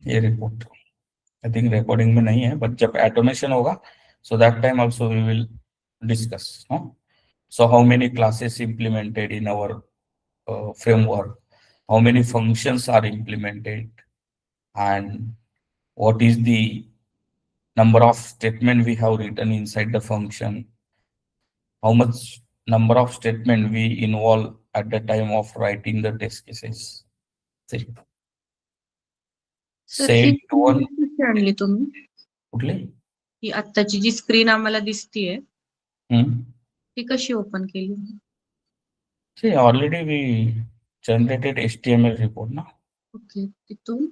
ये report I think recording में नहीं है, बट जब ऑटोमेशन होगा so that time also we will discuss, no? So how many classes implemented in our framework, how many functions are implemented, and what is the number of statement we have written inside the function, how much number of statement we involve at the time of writing the test cases. See, sir say he one कशी आणली तुम्ही? कुठली ही आत्ताची जी screen आम्हाला दिसतीये हम्म ती कशी open केली? see already we generated HTML report ना, ओके, तिथून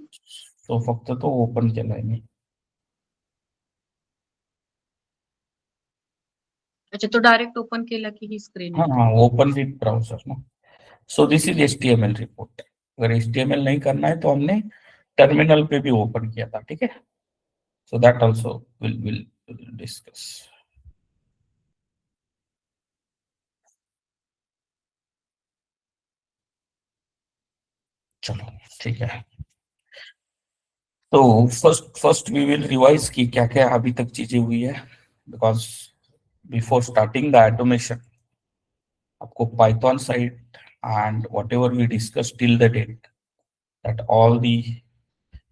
तो फक्त तो ओपन केलाय मी. अच्छा, तो डायरेक्ट ओपन केला की ही स्क्रीन हाँ येते? हाँ, ओपन विथ ब्राउजर ना. सो दिस इज HTML रिपोर्ट. अगर HTML नहीं करना है तो हमने टर्मिनल पे भी ओपन किया था, ठीक है. So that also will discuss. चलो ठीक है. तो फर्स्ट वी विल रिवाइज की क्या क्या अभी तक चीजें हुई है, because before starting the automation आपको Python side and whatever we discussed till the date, that all the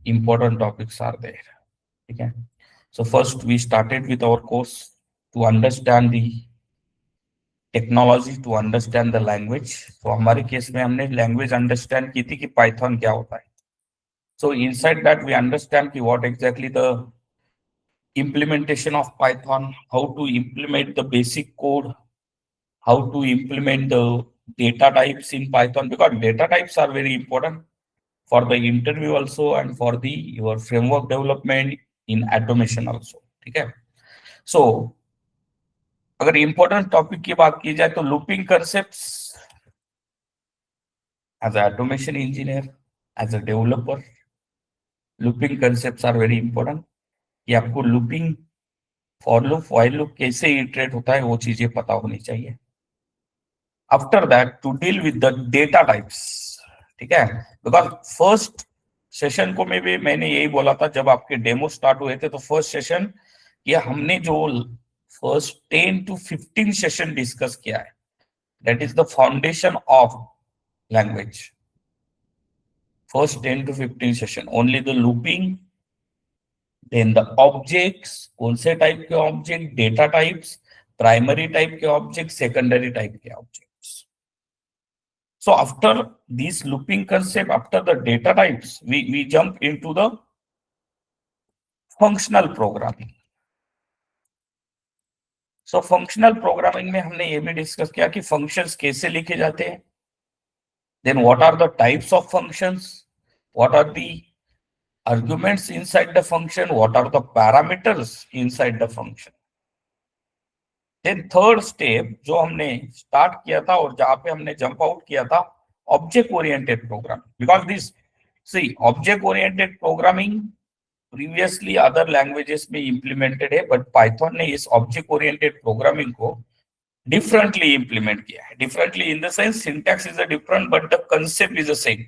important topics are there. Okay. So first we started with our course to understand the technology, to understand the language. So हमारे case में हमने language understand की थी कि Python क्या होता है. So inside that we understand कि what exactly the implementation of Python, how to implement the basic code, how to implement the data types in Python, because data types are very important for the interview also and for the your framework development in automation also. ठीक है. So अगर important topic की बात की जाए तो looping concepts as a automation engineer, as a developer, looping concepts are very important. कि आपको looping, for loop, while loop कैसे इटरेट होता है वो चीजें पता होनी चाहिए. After that to deal with the data types. ठीक है. बिकॉज फर्स्ट सेशन को में भी मैंने यही बोला था जब आपके डेमो स्टार्ट हुए थे, तो फर्स्ट सेशन ये हमने जो फर्स्ट 10 to 15 सेशन डिस्कस किया है, that is the foundation of language. First 10 to 15 session only the looping, then the objects, कौन से टाइप के object, data types, primary type के ऑब्जेक्ट, सेकेंडरी टाइप के objects. So after this looping concept, after the data types, we jump into the functional programming. So functional programming में हमने ये भी discuss किया कि functions कैसे लिखे जाते हैं, then what are the types of functions, what are the arguments inside the function, what are the parameters inside the function. Then third step जो हमने स्टार्ट किया था और जहां पे हमने जंप आउट किया था, object oriented programming. Because this see object oriented programming previously other languages में इंप्लीमेंटेड है, बट पाइथन ने इस ऑब्जेक्ट ओरिएंटेड प्रोग्रामिंग को डिफरेंटली इंप्लीमेंट किया है. Differently in the sense syntax is a different but the concept is the same.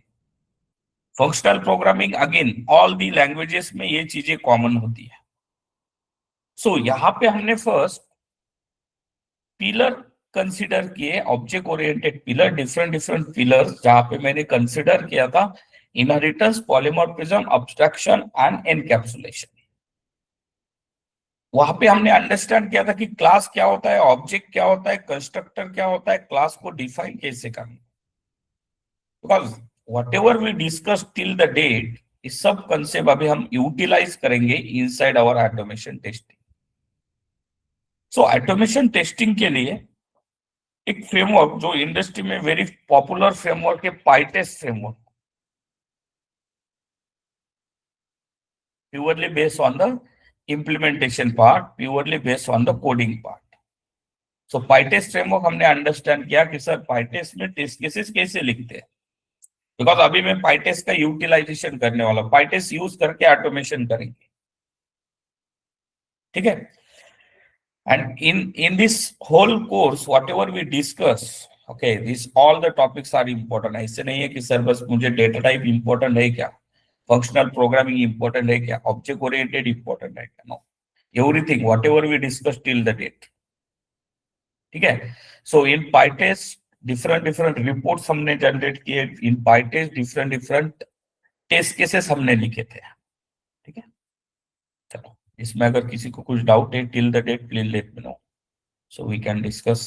Functional programming again all the languages में ये चीजें कॉमन होती है. सो यहाँ पे हमने फर्स्ट पिलर कंसीडर किए, object oriented pillar, different different pillars जहां पे मैंने कंसीडर किया था inheritance, polymorphism, abstraction and encapsulation. वहां पे हमने अंडरस्टैंड किया था कि क्लास क्या होता है, ऑब्जेक्ट क्या होता है, कंस्ट्रक्टर क्या होता है, क्लास को डिफाइन कैसे करना. Because whatever we discussed till the date, इस सब कंसेप्ट अभी हम यूटिलाइज करेंगे inside our automation testing. So automation testing के लिए एक फ्रेमवर्क जो इंडस्ट्री में वेरी पॉपुलर फ्रेमवर्क है, pytest framework, purely based on the implementation part, purely based on the coding part. So pytest framework हमने अंडरस्टैंड किया कि सर पाइटेस्ट में टेस्ट केसेस कैसे लिखते हैं, बिकॉज अभी मैं पाइटेस्ट का यूटिलाइजेशन करने वाला हूं, पाइटेस्ट यूज करके ऑटोमेशन करेंगे. ठीक है. And in this whole course, whatever we discuss, okay, this all the topics are important. ऐसे नहीं है कि सर बस मुझे डेटा टाइप इंपॉर्टेंट है क्या, फंक्शनल प्रोग्रामिंग इंपॉर्टेंट है क्या, ऑब्जेक्ट ओरिएंटेड इंपॉर्टेंट है क्या, no, everything whatever we discuss till the date, ठीक है। So in pytest different different reports हमने जनरेट किए, in pytest different different test cases हमने लिखे थे, ठीक है। चलो, इसमें अगर किसी को कुछ डाउट है till the date please let me know, so we can discuss,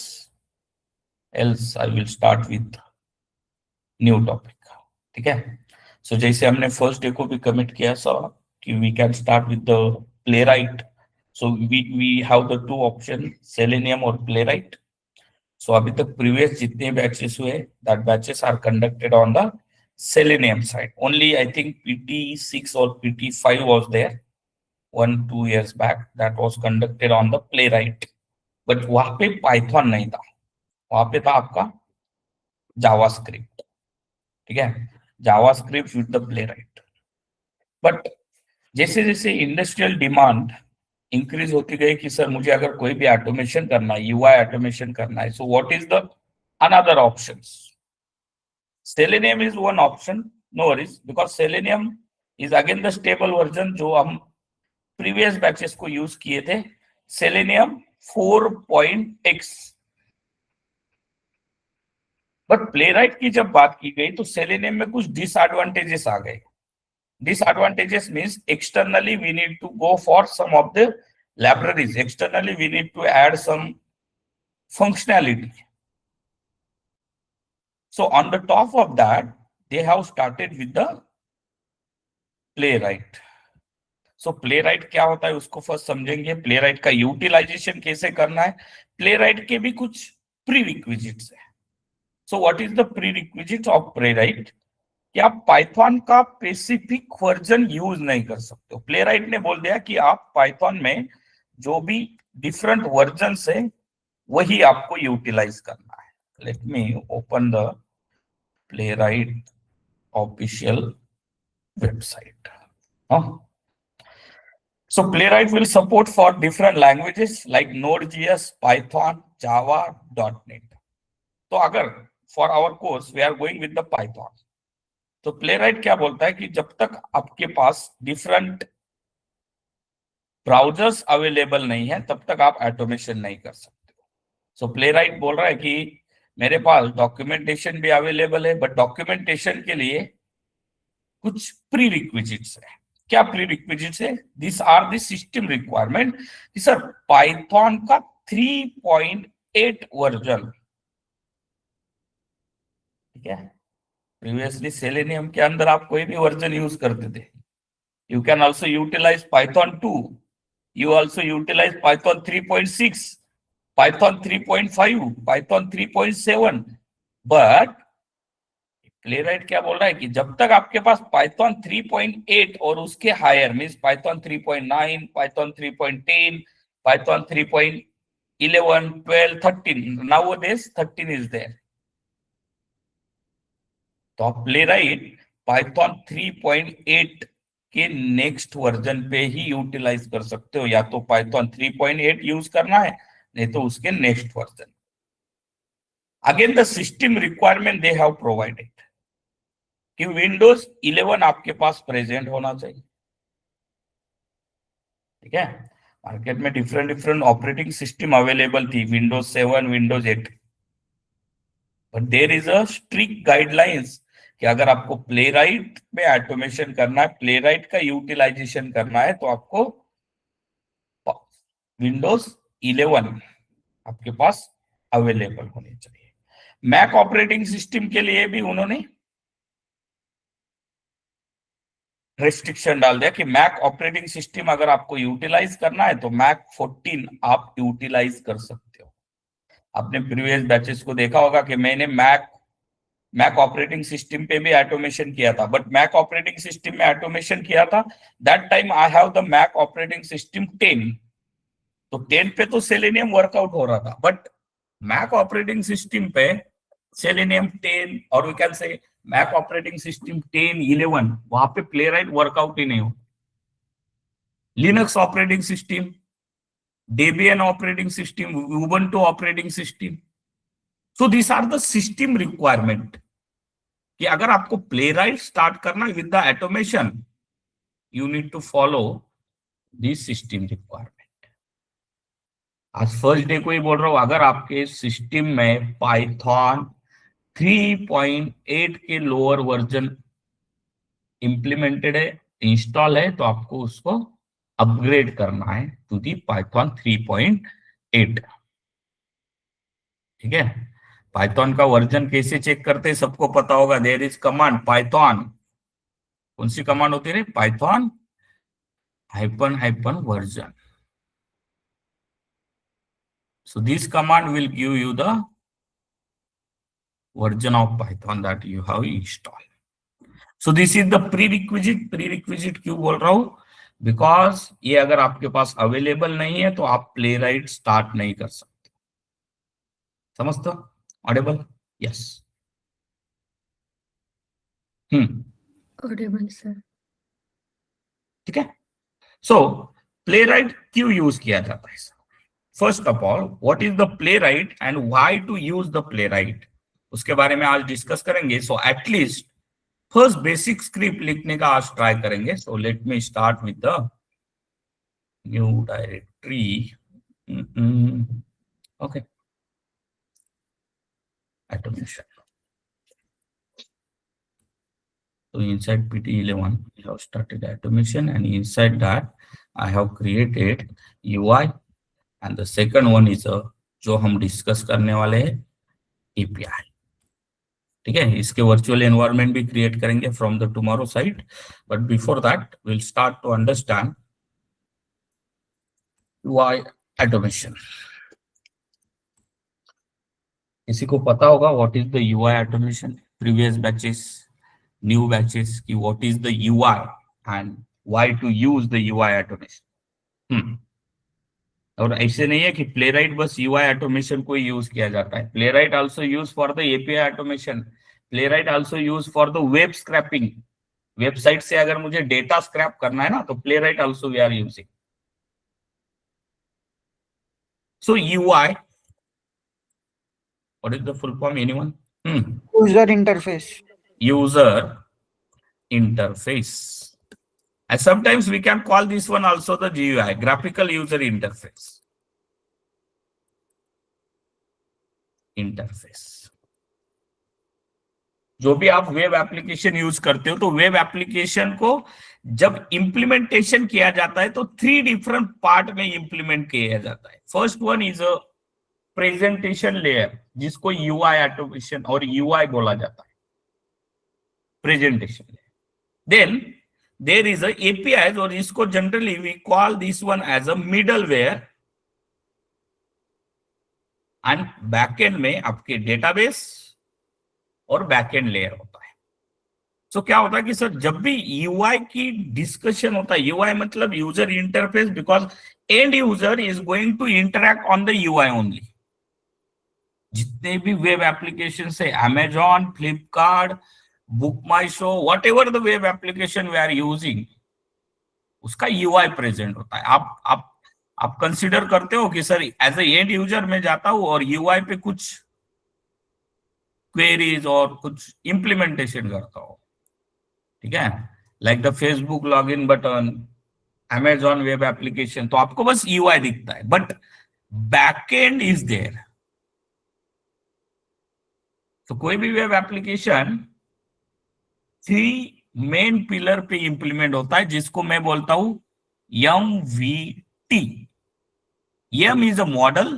else I will start with new topic, ठीक है। सो जैसे हमने फर्स्ट डे को भी कमिट किया सो कि we can start with the Playwright, so we have the two option, Selenium और Playwright. So अभी तक प्रीवियस जितने बैचेस हुए, that batches are conducted on the Selenium side only. I think PT6 और PT5 was there 1-2 years back, that was conducted on the playwright, but वहां पे Python नहीं था, वहां पे था आपका जावास्क्रिप्ट, ठीक है, JavaScript with the playwright. But जैसे जैसे इंडस्ट्रियल डिमांड इंक्रीज होती गई कि सर मुझे अगर कोई भी ऑटोमेशन करना है, यूआई ऑटोमेशन करना है, so what is the another options? Selenium is one option, no worries, because Selenium is again the stable version जो हम प्रीवियस बैचेस को यूज किए थे, सेलेनियम 4.x। बट प्लेराइट की जब बात की गई तो सेलेनियम में कुछ डिसएडवांटेजेस आ गए। Disadvantages means externally we need to go for some of the libraries. Externally we need to add some functionality. So on the top of that, they have started with the playwright. So playwright क्या होता है उसको first समझेंगे, playwright का utilisation कैसे करना है, playwright के भी कुछ प्रीरिक्विजिट्स है। So what is the prerequisite of playwright? कि आप पाइथन का स्पेसिफिक वर्जन यूज नहीं कर सकते हो। प्लेराइट ने बोल दिया कि आप पाइथन में जो भी डिफरेंट वर्जन है वही आपको यूटिलाइज करना है। Let me open the Playwright official website. So Playwright will support for different languages like Node.js, Python, Java, .NET। तो अगर for our course we are going with the Python, तो Playwright क्या बोलता है कि जब तक आपके पास डिफरेंट ब्राउजर्स अवेलेबल नहीं है तब तक आप ऑटोमेशन नहीं कर सकते हो। सो प्लेराइट बोल रहा है कि मेरे पास डॉक्यूमेंटेशन भी अवेलेबल है, बट डॉक्यूमेंटेशन के लिए कुछ प्री रिक्विजिट्स है। क्या प्री रिक्विजिट्स है? This are the system requirement. Sir Python का 3.8 वर्जन, ठीक है, प्रीवियसली सेलेनियम के अंदर आप कोई भी वर्जन यूज करते थे। You can also utilise Python 2, you also utilise Python 3.6, Python 3.5, Python 3.7। But Playwright क्या बोल रहा है कि जब तक आपके पास पाइथन 3.8 और उसके higher means Python 3.9, Python 3.10, Python 3.11, 12, 13, nowadays 13 is there। तो आप प्लेराइट पाइथन 3.8 के नेक्स्ट वर्जन पे ही यूटिलाइज कर सकते हो, या तो पाइथन 3.8 यूज करना है नहीं तो उसके next version. Again the system requirement they have provided कि विंडोज 11 आपके पास प्रेजेंट होना चाहिए, ठीक है। मार्केट में different different operating system available थी, Windows 7, Windows 8, but there is a strict guidelines कि अगर आपको प्लेराइट में ऑटोमेशन करना है, प्लेराइट का यूटिलाइजेशन करना है, तो आपको विंडोज 11 आपके पास अवेलेबल होनी चाहिए। मैक ऑपरेटिंग सिस्टम के लिए भी उन्होंने रेस्ट्रिक्शन डाल दिया कि मैक ऑपरेटिंग सिस्टम अगर आपको यूटिलाइज करना है तो मैक 14 आप यूटिलाइज कर सकते हो। आपने प्रीवियस बैचेस को देखा होगा कि मैंने मैक ऑपरेटिंग सिस्टम पे भी ऑटोमेशन किया था, बट मैक ऑपरेटिंग सिस्टम में ऑटोमेशन किया था that time I have the Mac operating system 10। तो 10 पे तो सेलेनियम वर्कआउट हो रहा था, बट मैक ऑपरेटिंग सिस्टम पे सेलेनियम 10 और we can say Mac operating system 10, 11 वहां पे प्लेराइट वर्कआउट ही नहीं हो। Linux operating system, Debian operating system, Ubuntu operating system, so this are the system requirement कि अगर आपको प्लेराइट स्टार्ट करना with the automation you need to follow this system requirement. आज फर्स्ट डे को ही बोल रहा हूं, अगर आपके सिस्टम में पाइथन 3.8 के लोअर वर्जन इंप्लीमेंटेड है, इंस्टॉल है, तो आपको उसको अपग्रेड करना है टू दी पाइथन 3.8। ठीक है, पाइथन का वर्जन कैसे चेक करते हैं सबको पता होगा। देयर इज कमांड पाइथन, कौन सी कमांड होती है? Python --- version. So this command will give you the version of Python that you have installed. So this is the prerequisite क्यों बोल रहा हूं? बिकॉज ये अगर आपके पास अवेलेबल नहीं है तो आप प्ले राइट स्टार्ट नहीं कर सकते। समझते हो? ऑडिबल? यस। Audible sir. ठीक है, सो प्ले राइट क्यों यूज किया जाता है? First of all, what is the Playwright and why to use the Playwright, उसके बारे में आज डिस्कस करेंगे। So at least first basic script लिखने का आज ट्राई करेंगे। So let me start with the new directory. Okay, automation. So inside PT11 we have started automation, and inside that I have created UI, and the second one is जो हम discuss करने वाले हैं API। ठीक है, इसके virtual environment भी create करेंगे from the tomorrow site, but before that will start to understand UI automation. किसी को पता होगा what is the UI automation? Previous batches, new batches की what is the UI and why to use the UI automation. और ऐसे नहीं है कि प्लेराइट बस UI ऑटोमेशन को यूज किया जाता है। Playwright also use for the API automation, Playwright also use for the web scraping. Website से अगर मुझे डेटा स्क्रैप करना है ना, तो Playwright also we are using. So UI, what is the full form? Anyone? User interface. User interface. And sometimes we can call this one also the GUI, graphical user interface. Interface. जो भी आप web application use करते हो, तो web application को जब implementation किया जाता है तो 3 डिफरेंट पार्ट में इंप्लीमेंट किया जाता है। First one is a presentation layer, जिसको UI ऑटोमेशन और UI बोला जाता है, presentation layer. Then there is a API, और इसको generally we call this one as a middleware, and backend में आपके डेटाबेस और बैकएंड लेयर होता है। सो क्या होता है कि सर जब भी UI की डिस्कशन होता है, UI मतलब user interface, because end user is going to interact on the UI only. जितने भी वेब एप्लीकेशन है, Amazon, Flipkart, BookMyShow, whatever the web application we are using, उसका UI प्रेजेंट होता है। आप कंसिडर करते हो कि sir as a end user में जाता हूं और UI पे कुछ क्वेरीज और कुछ इंप्लीमेंटेशन करता हूं। ठीक है, like the Facebook login button, Amazon web application, तो आपको बस UI दिखता है, बट बैकएंड इज देयर। तो कोई भी वेब एप्लीकेशन 3 मेन पिलर पे इंप्लीमेंट होता है, जिसको मैं बोलता हूं MVP। M is a model,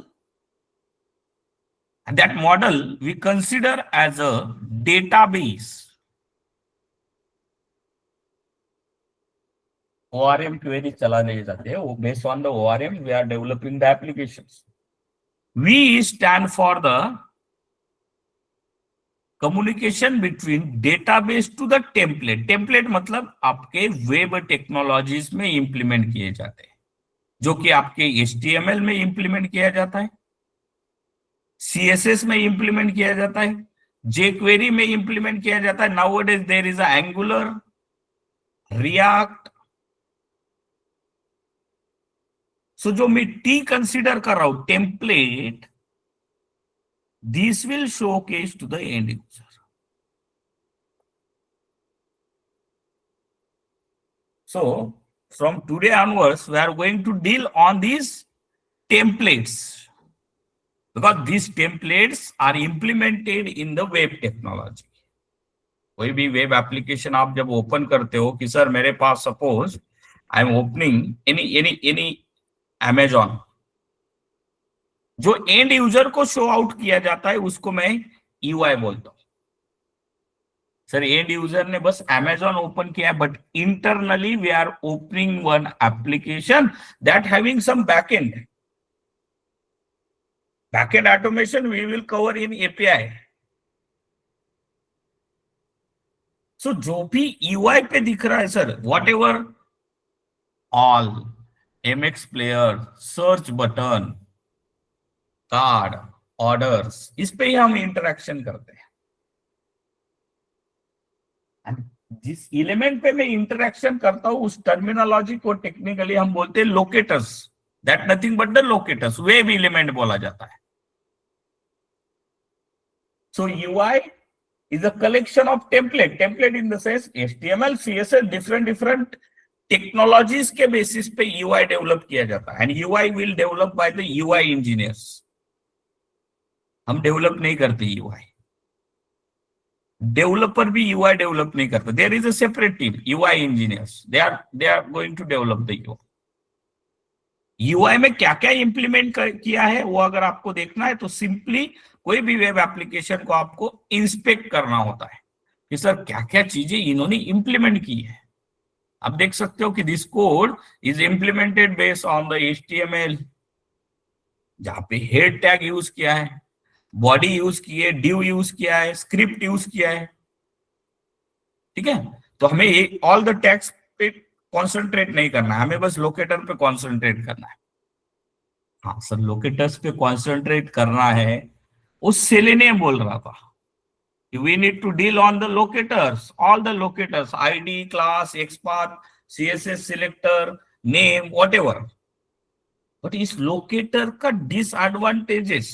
and that model we consider as a database। ORM query चलाने जाते हैं, based on the ORM we are developing the applications। V stand for the communication between database to the template. Template मतलब आपके web technologies में implement किए जाते हैं, जो कि आपके HTML में इंप्लीमेंट किया जाता है, CSS में इंप्लीमेंट किया जाता है, jQuery में इंप्लीमेंट किया जाता है। Nowadays there is Angular, React. सो जो मैं T कंसिडर कर रहा हूं, template, this will showcase to the end user। So from today onwards, we are going to deal on these templates, because these templates are implemented in the web technology. कोई भी web application आप जब open करते हो कि sir मेरे पास suppose I am opening any Amazon, जो एंड यूजर को शो आउट किया जाता है उसको मैं यूआई बोलता हूं। सर एंड यूजर ने बस अमेजॉन ओपन किया है, but internally we are opening one application that having some backend. Backend automation we will cover in API. So जो भी यूआई पे दिख रहा है sir, whatever all, MX Player, search button, card, orders, इस पे ही हम इंटरेक्शन करते हैं। जिस एलिमेंट पे मैं इंटरेक्शन करता हूं उस टर्मिनोलॉजी को टेक्निकली हम बोलते हैं locators. That nothing but the locators, web element बोला जाता है। सो UI is a collection of template in the sense HTML, CSS, different technologies के basis पे UI डेवलप किया जाता है, and UI will develop by the UI engineers। हम develop नहीं करते UI, डेवलपर भी UI डेवलप नहीं करते। There is a separate team, UI engineers, they are going to develop the UI। UI में क्या क्या इंप्लीमेंट किया है वो अगर आपको देखना है तो सिंपली कोई भी वेब एप्लीकेशन को आपको इंस्पेक्ट करना होता है कि सर क्या क्या चीजें इन्होंने इंप्लीमेंट की है। आप देख सकते हो कि this code is implemented based on the HTML, जहां पे हेड टैग यूज किया है, बॉडी यूज की है, डिव यूज किया है, स्क्रिप्ट यूज किया है। ठीक है, तो हमें ऑल द टैग्स पे कॉन्सेंट्रेट नहीं करना है, हमें बस लोकेटर पे कॉन्सेंट्रेट करना है। हाँ सर, लोकेटर्स पे कॉन्सेंट्रेट करना है, उससे लेने बोल रहा था। We need to deal on the locators, all the locators, ID, class, XPath, CSS selector, name, whatever। But इस लोकेटर का डिसएडवांटेजेस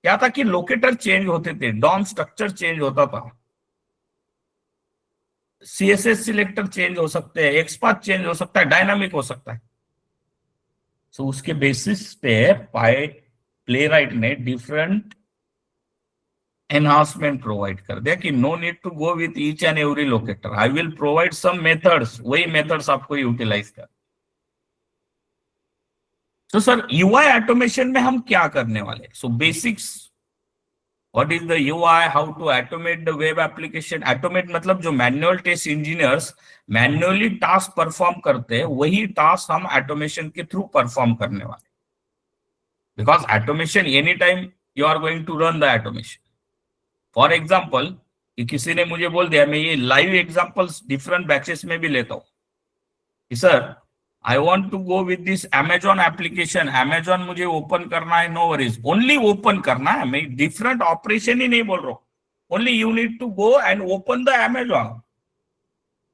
क्या था कि लोकेटर चेंज होते थे, डॉम स्ट्रक्चर चेंज होता था, CSS सिलेक्टर चेंज हो सकते हैं, XPath चेंज हो सकता है, डायनामिक हो सकता है। सो उसके बेसिस पे प्लेराइट ने डिफरेंट एनहांसमेंट प्रोवाइड कर दिया कि no need to go with each and every locator, I will provide some methods, वही मेथड्स आपको यूटिलाइज कर। तो सर यूआई ऑटोमेशन में हम क्या करने वाले? So basics, what is the UI, how to automate the web application. Automate मतलब जो manual test engineers manually task perform करते हैं वही टास्क हम ऑटोमेशन के थ्रू परफॉर्म करने वाले। Because automation any time you are going to run the automation. For example, किसी ने मुझे बोल दिया, मैं ये लाइव एग्जाम्पल्स डिफरेंट बैचेस में भी लेता हूं कि sir I want to go with this Amazon application, Amazon मुझे ओपन करना है, नो वरीज, ओनली ओपन करना है, मैं डिफरेंट ऑपरेशन ही नहीं बोल रहा हूं, only you need to go and open the Amazon.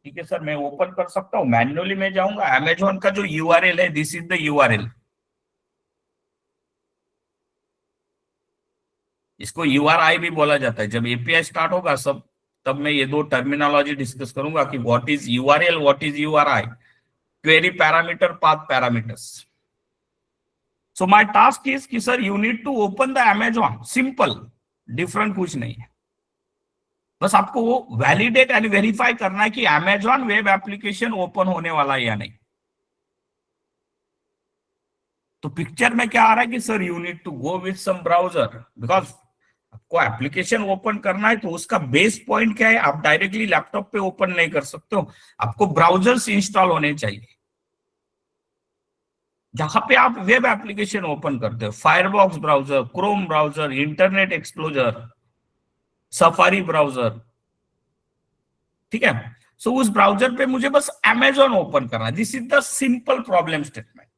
ठीक है सर, मैं ओपन कर सकता हूं, मैन्युअली में जाऊंगा, अमेजॉन का जो यूआरएल है, दिस इज द यूआरएल, इसको यूआरआई भी बोला जाता है। जब एपीआई स्टार्ट होगा सब, तब मैं ये दो टर्मिनोलॉजी डिस्कस करूंगा कि what is URL, what is URI, query parameter, path parameters. So my task is कि sir you need to open the Amazon, simple, different कुछ नहीं है, बस आपको वो वैलिडेट एंड वेरीफाई करना है कि अमेजॉन वेब एप्लीकेशन ओपन होने वाला है या नहीं। तो पिक्चर में क्या आ रहा है कि sir you need to go with some browser, because आपको एप्लीकेशन ओपन करना है तो उसका बेस पॉइंट क्या है, आप डायरेक्टली लैपटॉप पे ओपन नहीं कर सकते हो, आपको ब्राउजर्स इंस्टॉल होने चाहिए जहां पे आप वेब एप्लीकेशन ओपन करते हो। Firebox browser, Chrome browser, internet explorer, safari browser. ठीक है, सो उस ब्राउजर पे मुझे बस अमेजॉन ओपन करना है। This is the simple problem statement.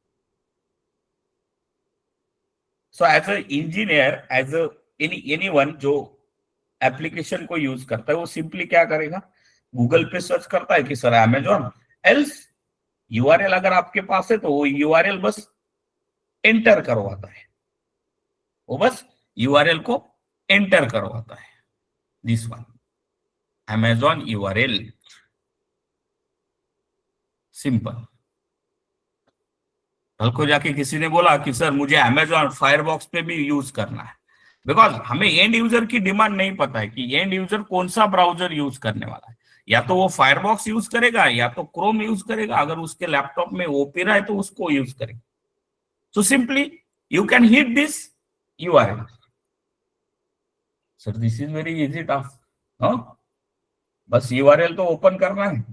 So as a engineer, as a anyone जो एप्लीकेशन को यूज करता है, वो सिंपली क्या करेगा, गूगल पे सर्च करता है कि सर अमेजॉन, एल्स यूआरएल अगर आपके पास है तो वो यूआरएल बस एंटर करवाता है, वो बस यूआरएल को एंटर करवाता है, this one Amazon URL. Simple. कल को जाके किसी ने बोला कि सर मुझे अमेजॉन फायरबॉक्स पे भी यूज करना है, बिकॉज हमें एंड यूजर की डिमांड नहीं पता है कि एंड यूजर कौन सा ब्राउजर यूज करने वाला है। या तो वो फायरबॉक्स यूज करेगा या तो क्रोम यूज करेगा, अगर उसके लैपटॉप में ओपेरा है तो उसको यूज करेगा। So simply you can hit this URL. Sir this is very easy task. हाँ, बस यूआरएल तो ओपन करना है।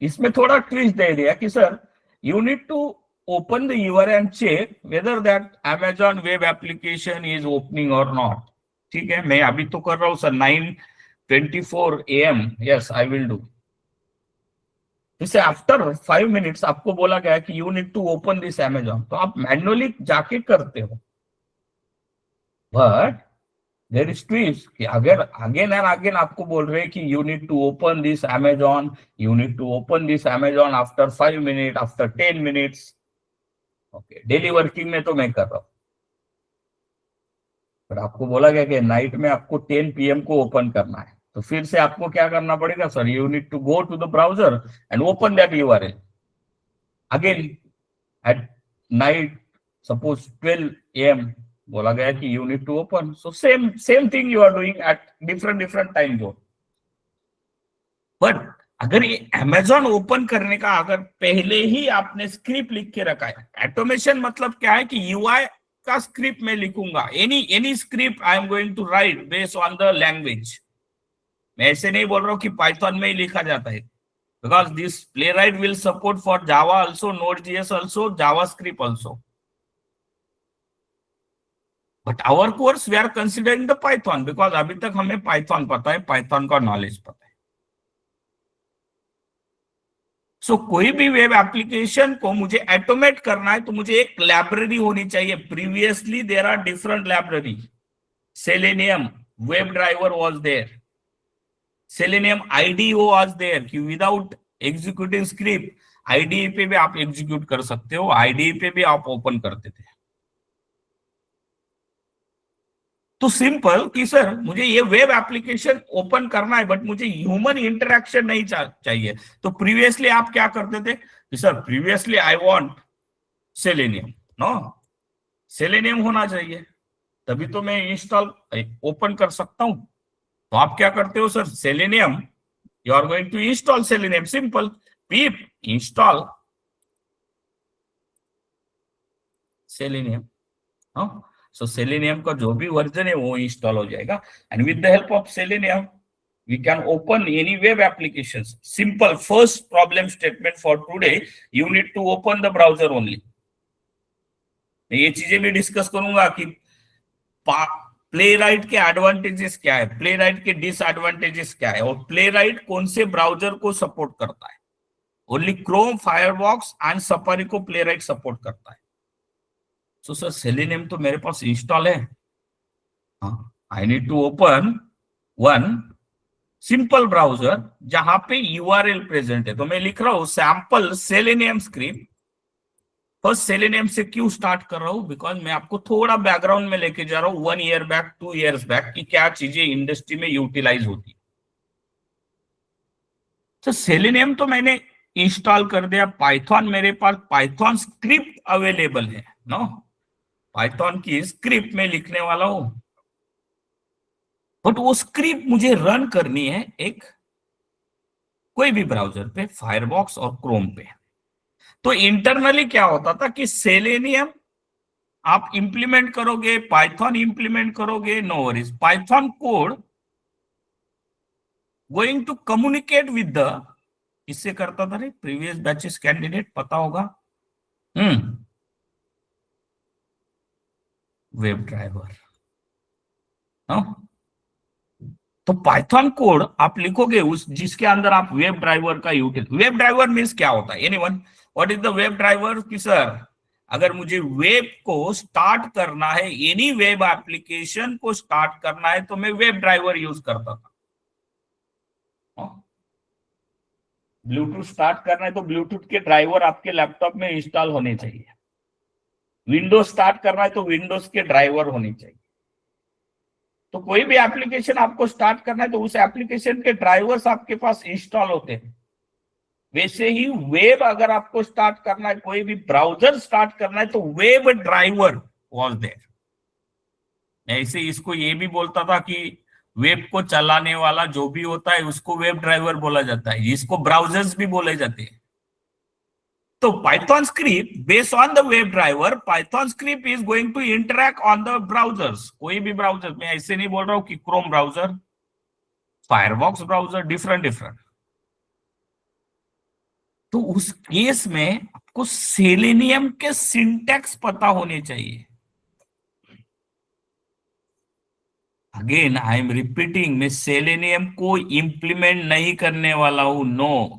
इसमें थोड़ा ट्विस्ट दे दिया कि sir you need to open the URL and check whether that Amazon web application is opening or not। ठीक है, मैं अभी तो कर रहा हूं sir 9:24 AM। Yes I will do. इसे आफ्टर 5 मिनट्स आपको बोला गया कि you need to open this Amazon, तो आप मैन्युअली जाके करते हो। बट देयर इज ट्विस्ट कि अगर अगेन एंड अगेन आपको बोल रहे हैं कि you need to open this Amazon, you need to open this Amazon after 5 minute, after 10 minutes. Okay, daily working में तो मैं कर रहा हूं, पर आपको बोला गया कि नाइट में आपको 10 PM को ओपन करना है, तो फिर से आपको क्या करना पड़ेगा sir? You need to go to the browser and open that URL again at night. Suppose 12 AM बोला गया कि you need to open, so same thing you are doing at different time zone. But अगर ये Amazon open करने का अगर पहले ही आपने स्क्रिप्ट लिख के रखा है, ऑटोमेशन मतलब क्या है कि यूआई का स्क्रिप्ट में लिखूंगा, any script I am going to write based on the language. मैं ऐसे नहीं बोल रहा हूं कि पाइथन में ही लिखा जाता है, because this Playwright will support for Java also, NodeJS also, JavaScript also. But our course we are considering the Python, because अभी तक हमें पाइथन पता है, पाइथन का नॉलेज पता है। सो कोई भी वेब एप्लीकेशन को मुझे ऑटोमेट करना है तो मुझे एक लाइब्रेरी होनी चाहिए। Previously there are different library. Selenium web driver was there, Selenium IDE was there कि विदाउट एग्जीक्यूटिंग स्क्रिप्ट आईडीई पे भी आप एग्जीक्यूट कर सकते हो, आईडीई पे भी आप ओपन करते थे। तो सिंपल कि सर मुझे ये वेब एप्लीकेशन ओपन करना है बट मुझे ह्यूमन इंटरेक्शन नहीं चाहिए, तो प्रीवियसली आप क्या करते थे कि sir previously I want Selenium, no Selenium होना चाहिए तभी तो मैं इंस्टॉल ओपन कर सकता हूं। तो आप क्या करते हो sir? Selenium, you are going to install Selenium, simple pip install Selenium. हाँ, सो सेलेनियम का जो भी वर्जन है वो इंस्टॉल हो जाएगा and with the help of Selenium we can open any web applications. Simple first problem statement for today, you need to open the browser only. मैं ये चीजें भी डिस्कस करूंगा कि प्लेराइट के एडवांटेजेस क्या है, प्लेराइट के डिसएडवांटेजेस क्या है, और प्लेराइट कौन से ब्राउजर को सपोर्ट करता है। Only Chrome, firebox and safari को प्लेराइट सपोर्ट करता है। सो सर सेलेनियम तो मेरे पास इंस्टॉल है, I need to open one simple browser जहां पे यूआरएल प्रेजेंट है। तो मैं लिख रहा हूं sample selenium script. First selenium से क्यों स्टार्ट कर रहा हूं? बिकॉज मैं आपको थोड़ा बैकग्राउंड में लेके जा रहा हूं 1 ईयर बैक, 2 ईयर्स बैक की क्या चीजें इंडस्ट्री में यूटिलाइज होती है। तो सेलेनियम तो मैंने इंस्टॉल कर दिया, पाइथन मेरे पास पाइथन स्क्रिप्ट अवेलेबल है, नो पाइथन की स्क्रिप्ट में लिखने वाला हूं, बट वो स्क्रिप्ट मुझे रन करनी है एक कोई भी ब्राउजर पे, फायरबॉक्स और क्रोम पे। तो इंटरनली क्या होता था कि सेलेनियम आप इंप्लीमेंट करोगे, पाइथन इंप्लीमेंट करोगे, no worries, Python code going to communicate with the, इससे करता था रे प्रीवियस बैचेस कैंडिडेट पता होगा, वेब ड्राइवर। तो पाइथन कोड आप लिखोगे उस जिसके अंदर आप वेब ड्राइवर का यूटिल, वेब ड्राइवर मींस क्या होता है? Anyone, what is the web driver? कि सर अगर मुझे वेब को स्टार्ट करना है, एनी वेब एप्लीकेशन को स्टार्ट करना है, तो मैं वेब ड्राइवर यूज करता था। ब्लूटूथ स्टार्ट करना है तो ब्लूटूथ के ड्राइवर आपके लैपटॉप में इंस्टॉल होने चाहिए। विंडोज स्टार्ट करना है तो विंडोज के ड्राइवर होने चाहिए। तो कोई भी एप्लीकेशन आपको स्टार्ट करना है तो उस एप्लीकेशन के ड्राइवर्स आपके पास इंस्टॉल होते हैं। वैसे ही वेब अगर आपको स्टार्ट करना है, कोई भी ब्राउजर स्टार्ट करना है, तो वेब ड्राइवर वॉज देयर। ऐसे इसको ये भी बोलता था कि वेब को चलाने वाला जो भी होता है उसको वेब ड्राइवर बोला जाता है, इसको ब्राउजर्स भी बोले जाते हैं। तो Python script based on the web driver, Python script is going to interact on the browsers. कोई भी ब्राउजर, मैं ऐसे नहीं बोल रहा हूं कि Chrome browser, Firefox browser, different different. तो उस केस में आपको सेलेनियम के सिंटैक्स पता होने चाहिए। अगेन आई एम रिपीटिंग, मैं सेलेनियम को इंप्लीमेंट नहीं करने वाला हूं, नो।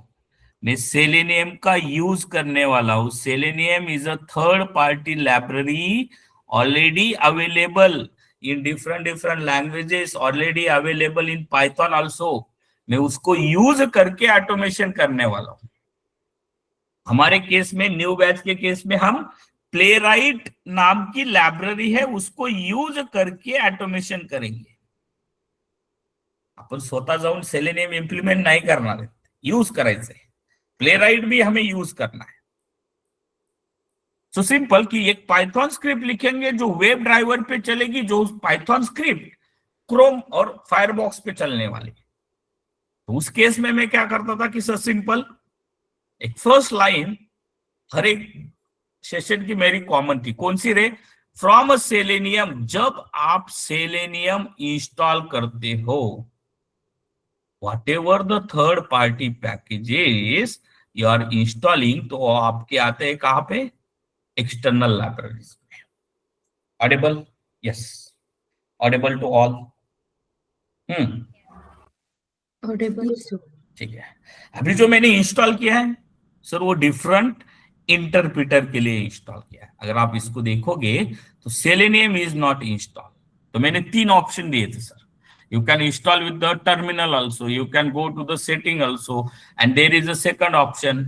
मैं सेलेनियम का यूज करने वाला हूं। Selenium is a third party library already available in different different languages, already available in Python also. मैं उसको यूज करके ऑटोमेशन करने वाला हूं। हमारे केस में, न्यू बैच के केस में, हम प्लेराइट नाम की लाइब्रेरी है उसको यूज करके ऑटोमेशन करेंगे। आपण स्वतः जाऊन सेलेनियम इम्प्लिमेंट नाही करणार आहे, यूज करायचंय। प्लेराइट भी हमें यूज करना है। सो सिंपल कि एक पाइथन स्क्रिप्ट लिखेंगे जो वेब ड्राइवर पे चलेगी, जो पाइथन स्क्रिप्ट क्रोम और फायरबॉक्स पे चलने वाली। तो उस केस में मैं क्या करता था कि सर सिंपल एक फर्स्ट लाइन हर एक सेशन की मेरी कॉमन थी। कौन सी रे? From a selenium. जब आप सेलेनियम इंस्टॉल करते हो, whatever the third party packages you are installing, तो आपके आते हैं कहां पे? एक्सटर्नल लाइब्रेरीज में। Audible? Yes, audible to all. Audible. ठीक है। अभी जो मैंने इंस्टॉल किया है सर, वो डिफरेंट इंटरप्रिटर के लिए इंस्टॉल किया है। अगर आप इसको देखोगे तो सेलेनियम इज नॉट इंस्टॉल। तो मैंने 3 ऑप्शन दिए थे sir. You can install with the terminal also. You can go to the setting also, and there is a second option,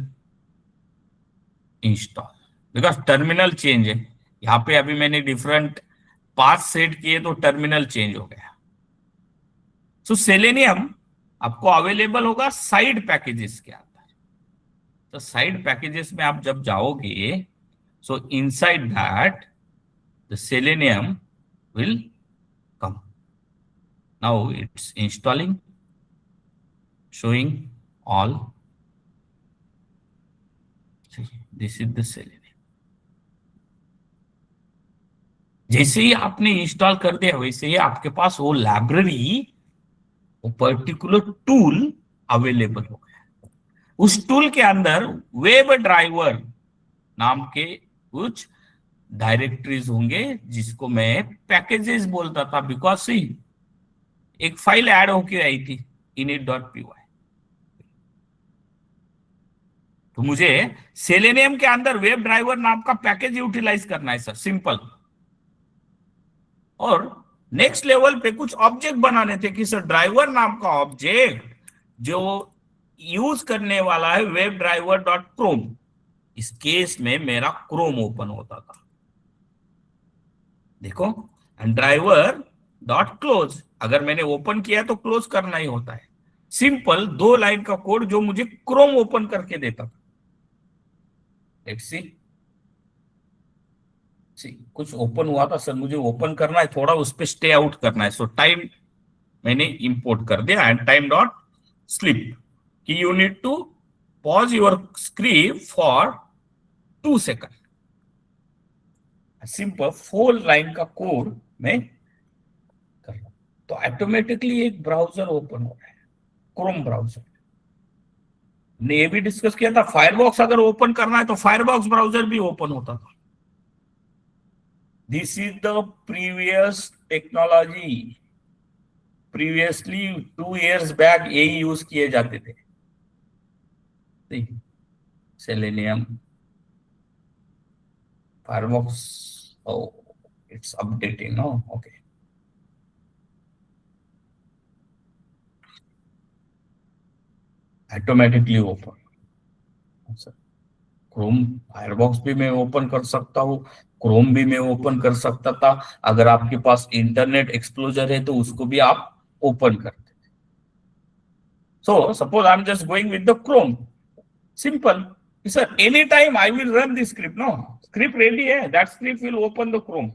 install. Because terminal change है यहाँ पे। अभी मैंने डिफरेंट पाथ सेट किए तो टर्मिनल चेंज हो गया। सो सेलेनियम आपको अवेलेबल होगा साइड पैकेजेस के अंदर। तो साइड पैकेजेस में आप जब जाओगे, सो inside that the selenium will come. Now it's installing, showing all. This is the Selenium. जैसे ही आपने इंस्टॉल कर दिया, वैसे ही आपके पास वो लाइब्रेरी, वो पर्टिकुलर टूल अवेलेबल हो गया। उस टूल के अंदर वेब ड्राइवर नाम के कुछ डायरेक्टरीज होंगे, जिसको मैं पैकेजेस बोलता था। बिकॉज सी एक फाइल ऐड होके आई थी init.py। तो मुझे सेलेनियम के अंदर वेब ड्राइवर नाम का पैकेज यूटिलाइज करना है सर, सिंपल। और नेक्स्ट लेवल पे कुछ ऑब्जेक्ट बनाने थे कि सर ड्राइवर नाम का ऑब्जेक्ट जो यूज करने वाला है वेब ड्राइवर डॉट क्रोम। इस केस में मेरा क्रोम ओपन होता था, देखो। एंड ड्राइवर डॉट क्लोज, अगर मैंने ओपन किया तो क्लोज करना ही होता है। सिंपल 2 लाइन का कोड जो मुझे क्रोम ओपन करके देता था। लेट्स सी, कुछ ओपन हुआ था सर, मुझे ओपन करना है, थोड़ा उस पर स्टे आउट करना है। सो टाइम मैंने इंपोर्ट कर दिया, एंड टाइम डॉट स्लिप कि you need to pause your script for 2 second. Simple 4 line का कोड मैं कर रहा हूं, तो ऑटोमेटिकली एक ब्राउजर ओपन हो रहा है, क्रोम ब्राउजर। ने ये भी डिस्कस किया था, फायरबॉक्स अगर ओपन करना है तो फायरबॉक्स ब्राउजर भी ओपन होता था। This is the previous technology. Previously 2 years back यही यूज किए जाते थे। Selenium, firebox, oh, it's updating, no? Okay. Automatically open. Chrome, firebox भी मैं ओपन कर सकता हूँ, क्रोम भी मैं ओपन कर सकता था। अगर आपके पास इंटरनेट एक्सप्लोजर है तो उसको भी आप ओपन करते थे। So suppose I am just going with the Chrome, Simple. Sir, anytime I will run this script. No, script ready है. That script will open the Chrome.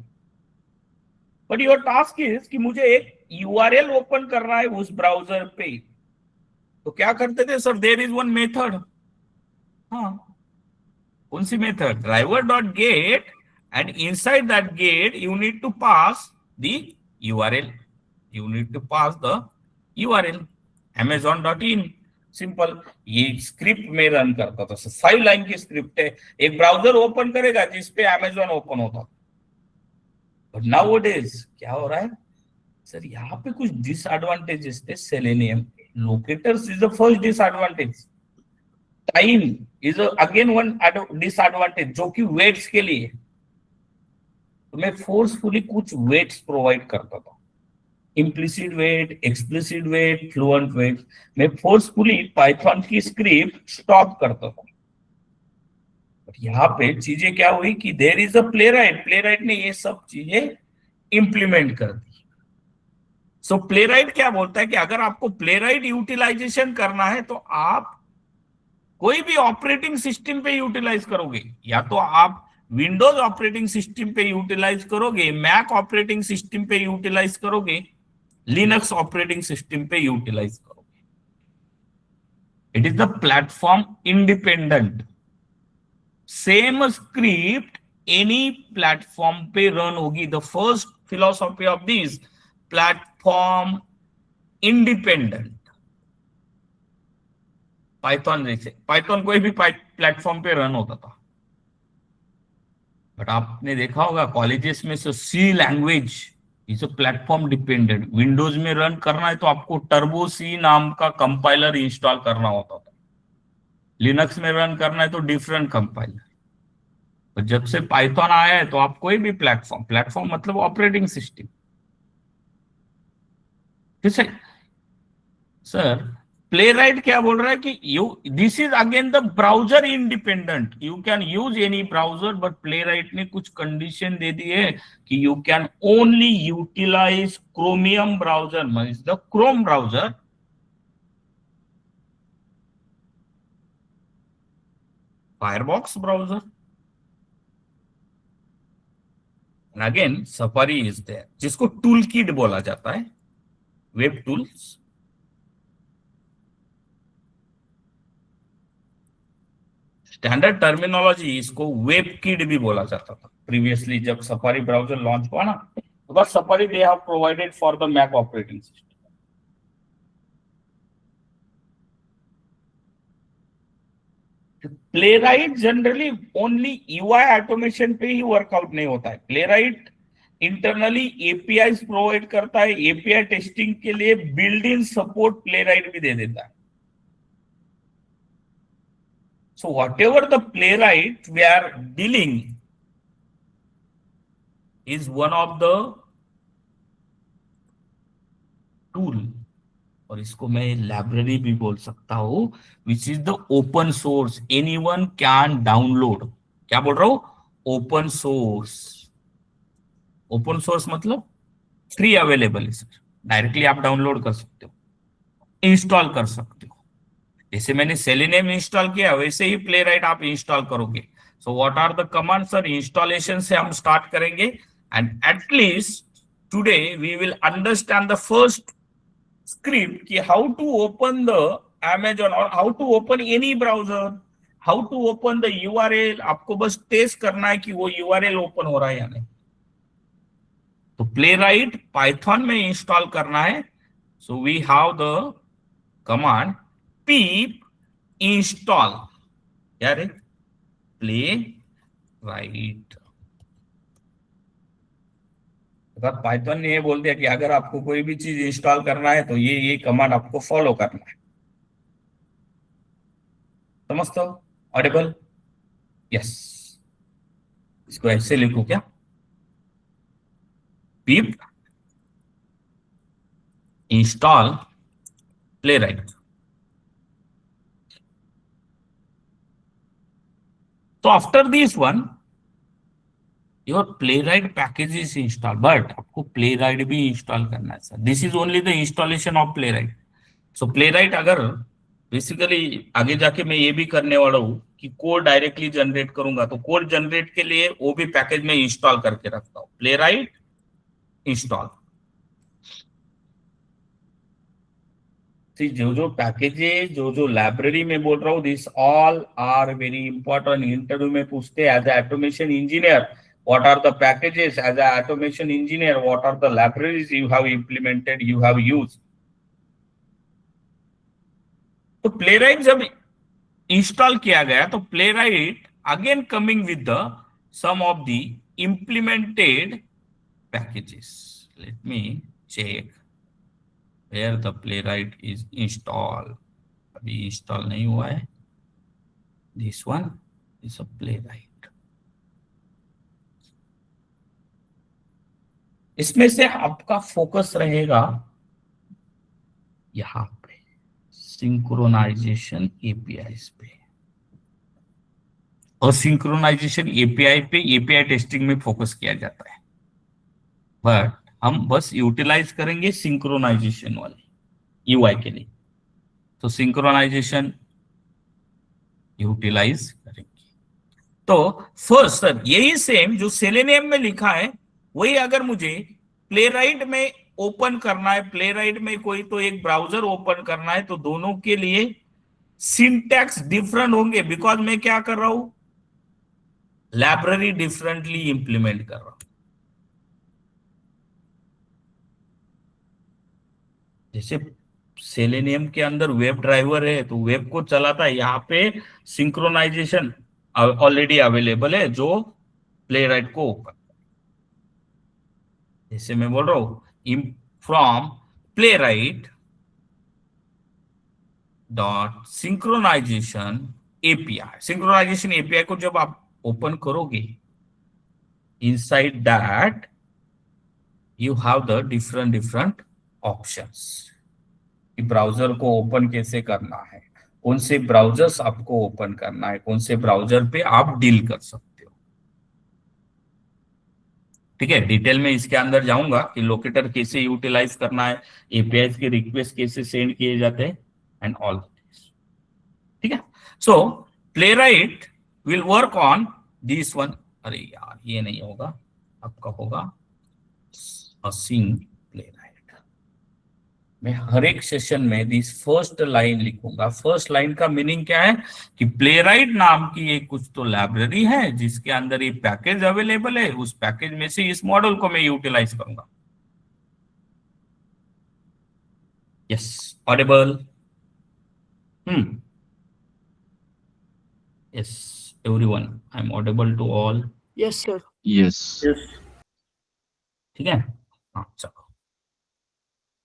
But your task is कि मुझे एक URL open करना है उस browser पे. तो क्या करते थे sir? There is one method. हाँ, कौन सी method? Driver dot get, and inside that get you need to pass the URL. You need to pass the URL. Amazon.in. Simple. ये स्क्रिप्ट में रन करता था. 5 लाइन की स्क्रिप्ट है. एक ब्राउजर ओपन करेगा जिसपे Amazon ओपन होता. बट nowadays क्या हो रहा है सर? यहाँ पे कुछ डिसएडवांटेजेस थे selenium. Locators is the first disadvantage. Time is again one disadvantage, जो कि वेट्स के लिए. तो मैं फोर्सफुली कुछ वेट्स प्रोवाइड करता था. implicit weight, explicit weight, fluent weight. मैं फोर्सफुली पाइथन की स्क्रिप्ट स्टॉप करता था. यहाँ पे चीजें क्या हुई कि there is a Playwright. Playwright ने ये सब चीजें इंप्लीमेंट कर दी. सो प्लेराइट क्या बोलता है कि अगर आपको प्लेराइट यूटिलाइजेशन करना है तो आप कोई भी ऑपरेटिंग सिस्टम पे यूटिलाइज करोगे. या तो आप विंडोज ऑपरेटिंग सिस्टम पे यूटिलाइज करोगे, मैक ऑपरेटिंग सिस्टम पे यूटिलाइज करोगे, लिनक्स ऑपरेटिंग सिस्टम पे यूटिलाइज करोगे. It is the platform independent. Same script any platform पे रन होगी. The first philosophy of this platform independent. Python जैसे पाइथन कोई भी प्लेटफॉर्म पे रन होता था. बट आपने देखा होगा कॉलेजेस में C language is a platform dependent. Windows में रन करना है तो आपको टर्बो सी नाम का कंपाइलर इंस्टॉल करना होता था. लिनक्स में रन करना है तो डिफरेंट कंपाइलर. तो जब से पाइथन आया है तो आप कोई भी प्लेटफॉर्म मतलब ऑपरेटिंग सिस्टम. ठीक है सर. प्लेराइट क्या बोल रहा है कि this is again the browser independent. You can use any browser, but Playwright ने कुछ कंडीशन दे दी है कि you can only utilise Chromium browser, means the Chrome browser, Firefox browser, and again Safari is there, जिसको tool kit बोला जाता है. Web tools. स्टैंडर्ड टर्मिनोलॉजी इसको वेब किट भी बोला जाता था प्रीवियसली. जब सफारी ब्राउजर लॉन्च हुआ ना, तो बस Safari they have provided for the Mac operating system. Playwright generally only UI automation पे ही वर्कआउट नहीं होता है. प्लेराइट इंटरनली एपीआई प्रोवाइड करता है. एपीआई टेस्टिंग के लिए बिल्ड इन सपोर्ट प्लेराइट भी दे देता है. So whatever the playwright we are dealing is one of the tool, और इसको मैं लाइब्रेरी भी बोल सकता हूं, which is the open source. Anyone can download. क्या बोल रहा हूं? Open source. ओपन सोर्स मतलब फ्री अवेलेबल है सर. डायरेक्टली आप डाउनलोड कर सकते हो, इंस्टॉल कर सकते हो. जैसे मैंने सेलेनियम इंस्टॉल किया वैसे ही प्लेराइट आप इंस्टॉल करोगे. So what are the command sir? Installation से हम स्टार्ट करेंगे, and at least today we will understand the first script कि how to open the Amazon और how to open any browser, how to open the URL. आपको बस test करना है कि वो URL ओपन हो रहा है या नहीं. तो प्लेराइट पाइथन में इंस्टॉल करना है. So we have the command pip install. क्या रे? प्लेराइट. अगर पाइथन ने ये बोल दिया कि अगर आपको कोई भी चीज इंस्टॉल करना है तो ये कमांड आपको फॉलो करना है. समझते हो? ऑडिबल? यस. इसको ऐसे लिखो क्या? pip install playwright. So after this one, your playwright package is installed, but आपको playwright भी इंस्टॉल करना है sir. This is only the installation of playwright. So playwright अगर बेसिकली आगे जाके मैं ये भी करने वाला हूँ कि कोड डायरेक्टली जनरेट करूंगा, तो कोड जनरेट के लिए वो भी पैकेज में इंस्टॉल करके रखता हूँ, प्लेराइट इंस्टॉल। जो जो पैकेजेस, जो जो लाइब्रेरी में बोल रहा हूँ, this all are very important. Interview में पूछते हैं as a automation engineer what are the packages, as a automation engineer what are the libraries you have implemented, you have used। तो प्लेराइट जब इंस्टॉल किया गया तो Playwright again coming with the some of the implemented packages। let me check where the playwright is installed। अभी install नहीं हुआ है, this one is a playwright। इसमें से आपका फोकस रहेगा यहां पे सिंक्रोनाइजेशन एपीआई पे, और सिंक्रोनाइजेशन एपीआई पे एपीआई टेस्टिंग में फोकस किया जाता है, बट हम बस यूटिलाइज करेंगे सिंक्रोनाइजेशन वाले यूआई के लिए। तो सिंक्रोनाइजेशन यूटिलाइज करेंगे। तो फर्स्ट सर यही सेम जो सेलेनियम में लिखा है वही अगर मुझे प्लेराइट में ओपन करना है, प्लेराइट में कोई तो एक ब्राउजर ओपन करना है, तो दोनों के लिए सिंटैक्स डिफरेंट होंगे, बिकॉज मैं क्या कर रहा हूं, लाइब्रेरी डिफरेंटली इंप्लीमेंट कर रहा हूं। जैसे सेलेनियम के अंदर वेब ड्राइवर है तो वेब को चलाता है, यहाँ पे सिंक्रोनाइजेशन ऑलरेडी अवेलेबल है जो प्लेराइट को ओपन, जैसे मैं बोल रहा हूं from Playwright dot synchronisation API. Synchronisation API को जब आप ओपन करोगे, inside that you have the different options कि ब्राउजर को ओपन कैसे करना है, कौन से ब्राउजर्स आपको ओपन करना है, कौन से ब्राउजर पे आप डील कर सकते हो। ठीक है, डिटेल में इसके अंदर जाऊंगा कि लोकेटर कैसे यूटिलाइज करना है, एपीआई के रिक्वेस्ट कैसे सेंड किए जाते हैं एंड ऑल। ठीक है, so Playwright will work on this one. अरे यार ये नहीं होगा, आपका होगा सिंग प्लेराइट। मैं हर एक सेशन में दिस फर्स्ट लाइन लिखूंगा। फर्स्ट लाइन का मीनिंग क्या है कि प्लेराइट नाम की एक कुछ तो लाइब्रेरी है जिसके अंदर ये पैकेज अवेलेबल है, उस पैकेज में से इस मॉडल को मैं यूटिलाइज करूंगा। Yes, Audible? yes everyone, I'm audible to all? Yes, sir. Yes. ठीक है, हाँ चलो,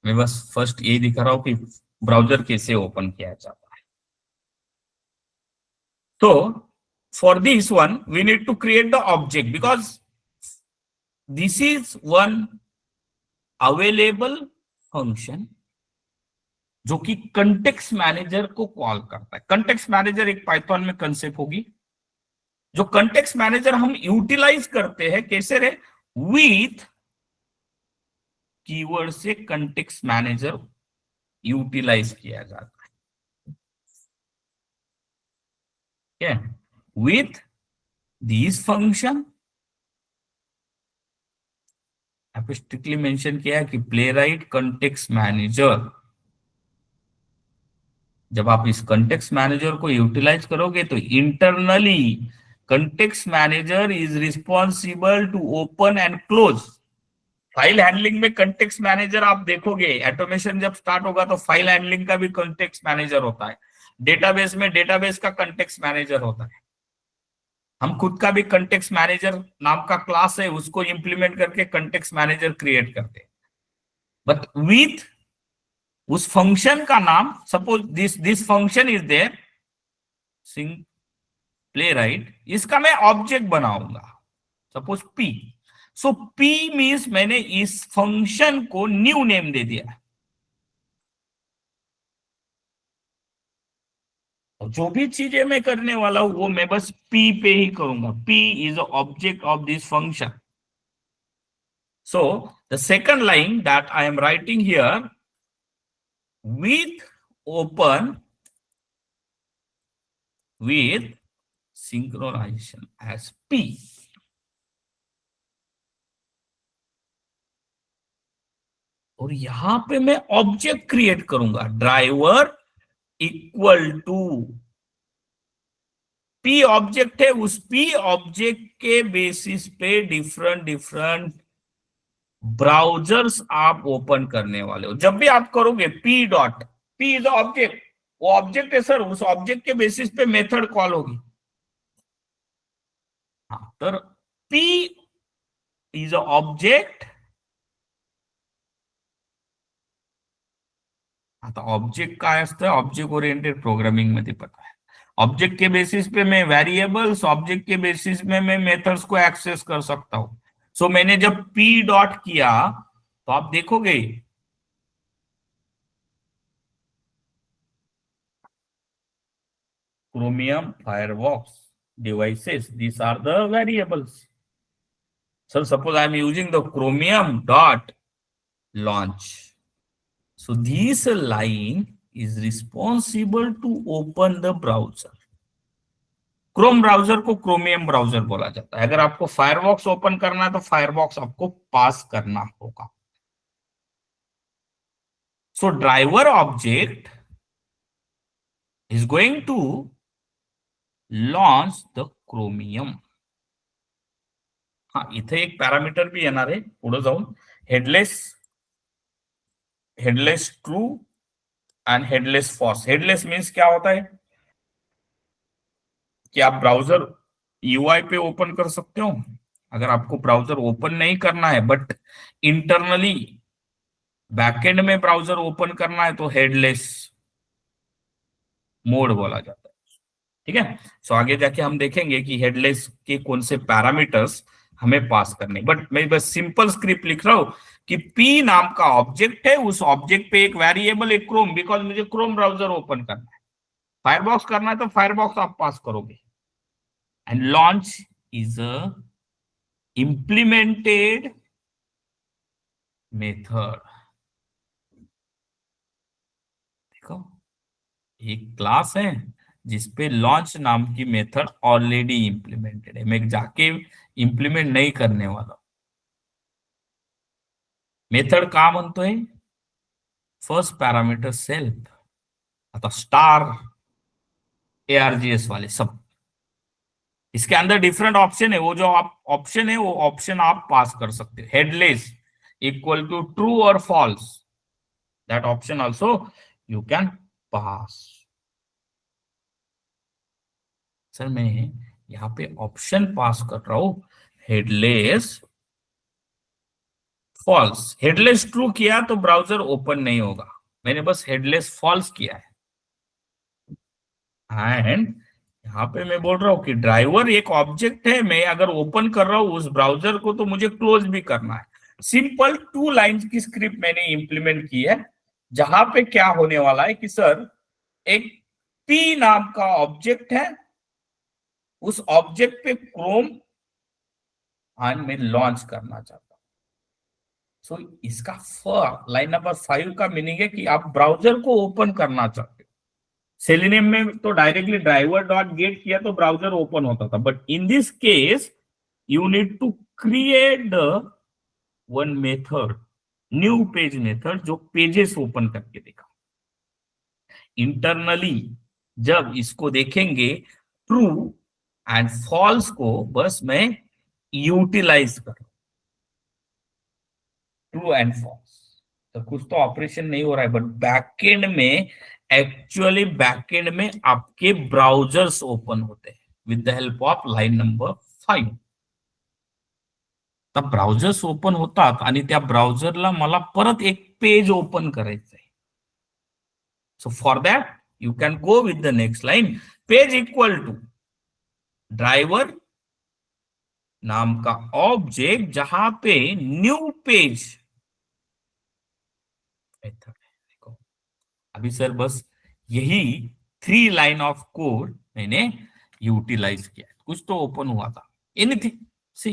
मैं बस फर्स्ट ये दिखा रहा हूं कि ब्राउजर कैसे ओपन किया जाता है। तो for this one we need to create the object, because this is one available function जो कि कंटेक्स्ट मैनेजर को कॉल करता है। कंटेक्स्ट मैनेजर एक पाइथन में कंसेप्ट होगी, जो कंटेक्स्ट मैनेजर हम यूटिलाइज करते हैं कैसे रे, विथ कीवर्ड से कंटेक्स्ट मैनेजर यूटिलाइज किया जाता है with this function. Strictly mention किया है कि प्लेराइट कंटेक्स्ट मैनेजर, जब आप इस कंटेक्स्ट मैनेजर को यूटिलाइज करोगे तो internally context manager is responsible to open and close. File handling में कंटेक्स्ट मैनेजर आप देखोगे, ऑटोमेशन जब स्टार्ट होगा तो फाइल हैंडलिंग का भी कंटेक्स्ट मैनेजर होता है, डेटाबेस में डेटाबेस का कंटेक्स्ट मैनेजर होता है, हम खुद का भी कंटेक्स्ट मैनेजर नाम का क्लास है उसको इंप्लीमेंट करके कंटेक्स्ट मैनेजर क्रिएट करते हैं। बट विथ उस फंक्शन का नाम, suppose this function is there sync Playwright, इसका मैं ऑब्जेक्ट बनाऊंगा suppose P. So P means मैंने इस फंक्शन को न्यू नेम दे दिया, और जो भी चीजें मैं करने वाला हूं वो मैं बस पी पे ही करूंगा। P is object of this function. So the second line that I am writing here, with open with synchronization as P. और यहां पे मैं ऑब्जेक्ट क्रिएट करूंगा, driver equal to P object है, उस P ऑब्जेक्ट के बेसिस पे different browsers आप ओपन करने वाले हो। जब भी आप करोगे P dot, P is object, वो ऑब्जेक्ट है सर, उस ऑब्जेक्ट के बेसिस पे मेथड कॉल होगी। हाँ, तर P इज ऑब्जेक्ट। आता ऑब्जेक्ट काय असतं, ऑब्जेक्ट ओरिएंटेड प्रोग्रामिंग मध्ये पता है, ऑब्जेक्ट के बेसिस पे मैं वेरिएबल्स, ऑब्जेक्ट के बेसिस में मैं मेथड्स को एक्सेस कर सकता हूं। सो मैंने जब P डॉट किया तो आप देखोगे Chromium, Firefox devices, these are the variables. So suppose I am using the Chromium dot launch. So this line is responsible to open the browser. Chrome browser को क्रोमियम ब्राउजर बोला जाता है। अगर आपको फायरफॉक्स ओपन करना है तो Firefox आपको पास करना होगा। So driver object is going to launch the Chromium. हाँ, इथे एक पॅरामीटर भी येणार आहे पुढे जाऊन, headless true and headless false. Headless means क्या होता है कि आप ब्राउजर यूआई पे ओपन कर सकते हो। अगर आपको ब्राउजर ओपन नहीं करना है बट इंटरनली बैकएंड में ब्राउजर ओपन करना है तो हेडलेस मोड बोला जाता है। ठीक है, सो आगे जाके हम देखेंगे कि हेडलेस के कौन से पैरामीटर्स हमें पास करने। बट मैं बस सिंपल स्क्रिप्ट लिख रहा हूं कि P नाम का ऑब्जेक्ट है, उस ऑब्जेक्ट पे एक वेरिएबल है क्रोम, बिकॉज मुझे क्रोम ब्राउजर ओपन करना है। फायरफॉक्स करना है तो फायरफॉक्स आप पास करोगे। And launch is a implemented method. देखो, एक क्लास है जिसपे लॉन्च नाम की मेथड ऑलरेडी इंप्लीमेंटेड है, मैं जाके इंप्लीमेंट नहीं करने वाला। मेथड का म्हणतोय, फर्स्ट पैरामीटर सेल्फ, आता स्टार ARGS वाले सब, इसके अंदर डिफरेंट ऑप्शन है, वो जो आप ऑप्शन है वो ऑप्शन आप पास कर सकते हो। हेडलेस इक्वल टू ट्रू और false, that option also you can pass. Sir मैं यहां पे ऑप्शन पास कर रहा हूं, हेडलेस फॉल्स। हेडलेस ट्रू किया तो ब्राउजर ओपन नहीं होगा, मैंने बस हेडलेस फॉल्स किया है। एंड यहाँ पे मैं बोल रहा हूं कि ड्राइवर एक ऑब्जेक्ट है, मैं अगर ओपन कर रहा हूं उस ब्राउजर को तो मुझे क्लोज भी करना है। सिंपल 2 लाइंस की स्क्रिप्ट मैंने इंप्लीमेंट की है, जहां पे क्या होने वाला है कि सर एक P नाम का ऑब्जेक्ट है, उस ऑब्जेक्ट पे क्रोम एंड मैं लॉन्च करना चाहता हूं। सो इसका लाइन नंबर 5 का मीनिंग है कि आप ब्राउजर को ओपन करना चाहते हो। सेलेनियम में तो डायरेक्टली ड्राइवर डॉट गेट किया तो ब्राउजर ओपन होता था, but in this case you need to create the one method, new page method, जो पेजेस ओपन करके देखा। इंटरनली जब इसको देखेंगे ट्रू एंड फॉल्स को बस मैं यूटिलाइज कर, ट्रू एंड फॉल्स, तो कुछ तो ऑपरेशन नहीं हो रहा है, बट बैकएंड में एक्चुअली बैकएंड में आपके ब्राउजर्स ओपन होते हैं with the help of line number 5। तर ब्राउजर्स ओपन होतात आणि त्या ब्राउजरला मला परत एक पेज ओपन करायचं आहे। So for that you can go with the next line, page equal to driver नाम का ऑब्जेक्ट, जहां पे न्यू पेज मेथड है। देखो अभी सर बस यही 3 लाइन ऑफ कोड मैंने यूटिलाइज किया, कुछ तो ओपन हुआ था, एनीथिंग सी,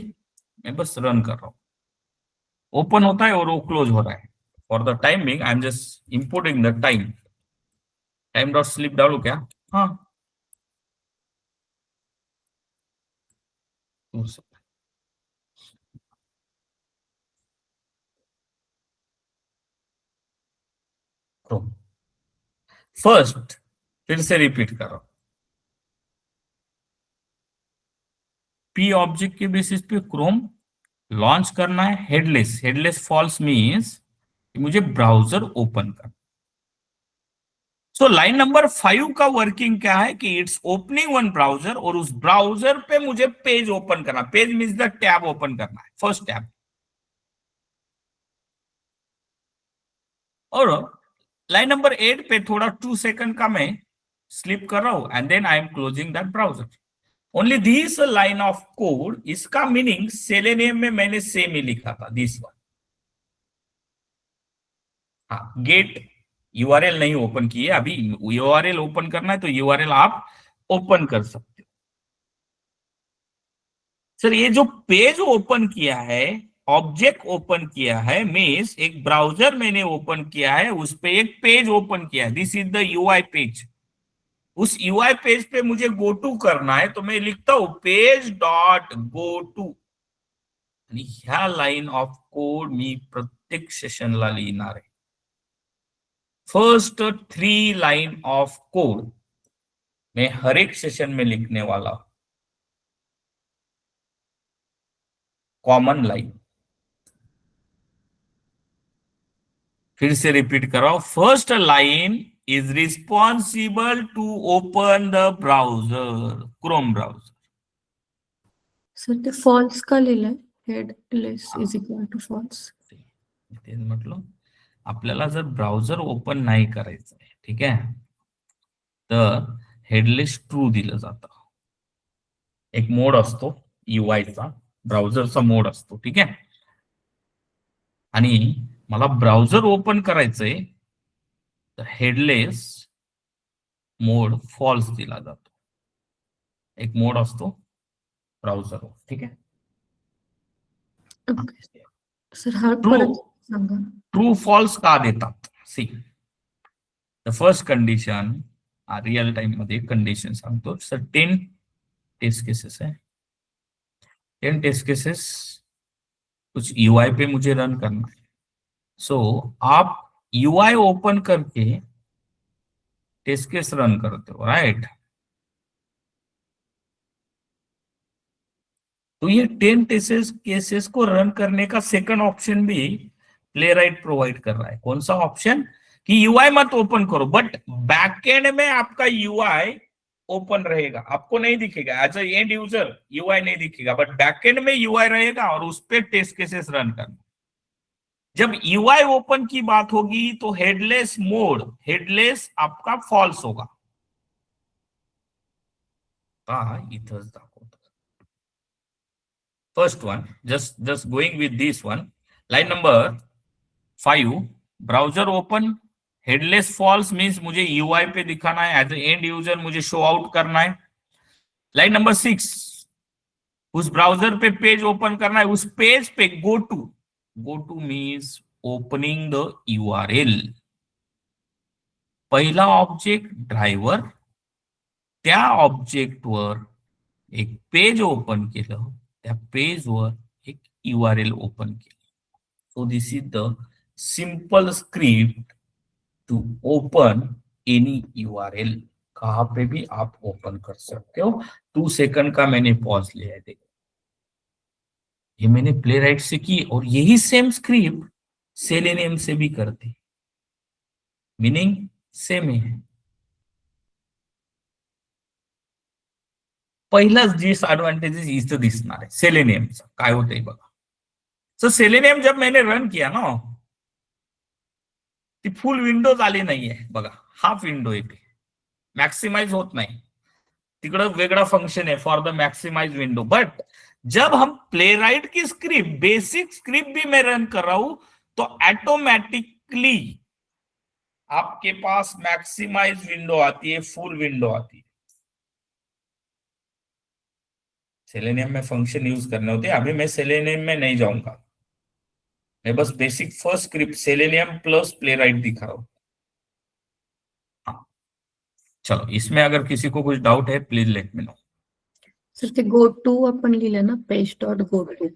मैं बस रन कर रहा हूं, ओपन होता है और वो क्लोज हो रहा है। For the time being I am just importing the time dot slip डालू क्या? हाँ, क्रोम फर्स्ट, फिर से रिपीट कर रहा हूं, पी ऑब्जेक्ट के बेसिस पे क्रोम लॉन्च करना है। हेडलेस, हेडलेस फॉल्स मीन्स मुझे ब्राउजर ओपन करना। सो लाइन नंबर 5 का वर्किंग क्या है कि इट्स ओपनिंग वन ब्राउजर, और उस ब्राउजर पे मुझे पेज ओपन करना। Page means the tab open करना है, फर्स्ट टैब। और लाइन नंबर 8 पे थोड़ा 2 सेकंड का मैं स्लिप कर रहा हूं, and then I am closing that browser. Only this line of code, इसका मीनिंग सेलेनियम में मैंने सेम ही लिखा था, दिस वन। हाँ, गेट यूआरएल नहीं ओपन किए, अभी यूआरएल ओपन करना है तो यूआरएल आप ओपन कर सकते हो। सर ये जो पेज ओपन किया है, ऑब्जेक्ट ओपन किया है, मीन्स एक ब्राउजर मैंने ओपन किया है, उस पे एक पेज ओपन किया है, this is the UI page. उस यूआई पेज पे मुझे गो टू करना है, तो मैं लिखता हूं पेज डॉट गो टू। आणि ह्या लाइन ऑफ कोड मी प्रत्येक सेशनला लिहिणार आहे। फर्स्ट 3 लाइन ऑफ कोड मैं हर एक सेशन में लिखने वाला हूं, कॉमन लाइन। फिर से रिपीट कर रहा हूं, first line is responsible to open the browser, Chrome browser. Sir ते फॉल्स का लिहिलंय? Headless is equal to false. तेच म्हटलं, आपल्याला जर ब्राउजर ओपन नाही करायचं आहे, ठीक आहे, तर हेडलेस ट्रू दिलं जातं। एक मोड असतो यूआयचा, ब्राउझरचा मोड असतो, ठीक आहे। आणि मला ब्राउझर ओपन करायचंय तर हेडलेस मोड फॉल्स दिला जातो। एक मोड असतो ब्राउझर, ठीक आहे। ओके सर, हा ट्रू परत सांगा. ट्रू फॉल्स का देतात? See, the first condition, real time मध्ये कंडिशन सांगतो सर। 10 टेस्ट केसेस है, 10 टेस्ट केसेस कुछ यूआई पे मुझे रन करना है। सो आप यूआई ओपन करके टेस्ट केस रन करते हो, राइट? तो ये 10 टेस्ट केसेस को रन करने का सेकंड ऑप्शन भी प्लेराइट प्रोवाइड कर रहा है। कौन सा ऑप्शन? कि यूआई मत ओपन करो, बट बैकएंड में आपका यूआई ओपन रहेगा, आपको नहीं दिखेगा as a end user, UI नहीं दिखेगा, बट बैकएंड में यूआई रहेगा और उस पर टेस्ट केसेस रन करना। जब यूआई ओपन की बात होगी तो हेडलेस मोड, हेडलेस आपका फॉल्स होगा। इथंच दाखवतो। First one, just going with this one, line number 5, browser open, headless false means मुझे यूआई पे दिखाना है, एज ए एंड यूजर मुझे शो आउट करना है। लाइन नंबर 6, उस ब्राउजर पे पेज ओपन करना है, उस पेज पे go two means opening the URL. पहिला ऑब्जेक्ट ड्रायव्हर, त्या ऑब्जेक्टवर एक पेज ओपन केलं, त्या पेजवर एक यूआरएल ओपन केलं। So this is the simple script to open any URL. कहां पे भी आप ओपन कर सकते हो। 2 सेकंड का मैंने पॉज लिया है, देखो ये मैंने प्लेराइट से की, और यही सेम स्क्रिप्ट सेलेनियम से भी करते, मीनिंग सेम है। पहिलाच डिसएडवांटेजेस इथं दिसणार आहे सेलेनियमचा, काय होतंय बघा। सो सेलेनियम जब मैंने रन किया ना, ती फुल विंडोज आली नाहीये बघा, हाफ विंडो येते, मॅक्सिमाइज होत नाही। तिकडं वेगळा फंक्शन है for the maximize window. But जब हम प्लेराइट की स्क्रिप्ट, बेसिक स्क्रिप्ट भी मैं रन कर रहा हूं, तो ऑटोमेटिकली आपके पास मैक्सिमाइज विंडो आती है, फुल विंडो आती है। सेलेनियम में फंक्शन यूज करने होते हैं, अभी मैं सेलेनियम में नहीं जाऊंगा, मैं बस basic first script selenium plus playwright दिखा रहा हूं। हाँ, चलो इसमें अगर किसी को कुछ डाउट है please let me no. Sir ते गो टू आपण लिहिलं ना पेज डॉट गो टू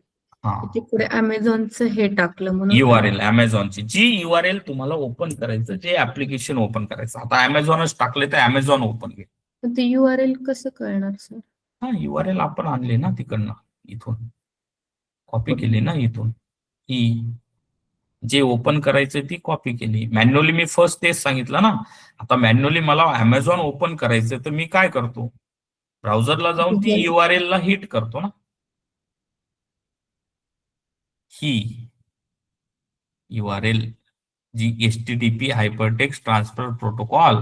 हा ते पुढे अमेझॉनचं हे टाकलं म्हणून URL अमेझॉनची जी URL तुम्हाला ओपन करायचं, जे ऍप्लिकेशन ओपन करायचं. आता अमेझॉनच टाकले तर अमेझॉन ओपन घे. पण ते URL कसं कळणार सर? हा URL आपण आणली ना तिकडनं, इथून कॉपी केली ना, इथून ही जे ओपन करायचं ती कॉपी केली. मॅन्युअली मी फर्स्ट तेच सांगितलं ना. आता मॅन्युअली मला अमेझॉन ओपन करायचं तर मी काय करतो, ब्राउझरला जाऊन ती Google. URL ला हिट करतो ना. ही URL जी HTTP hypertext transfer protocol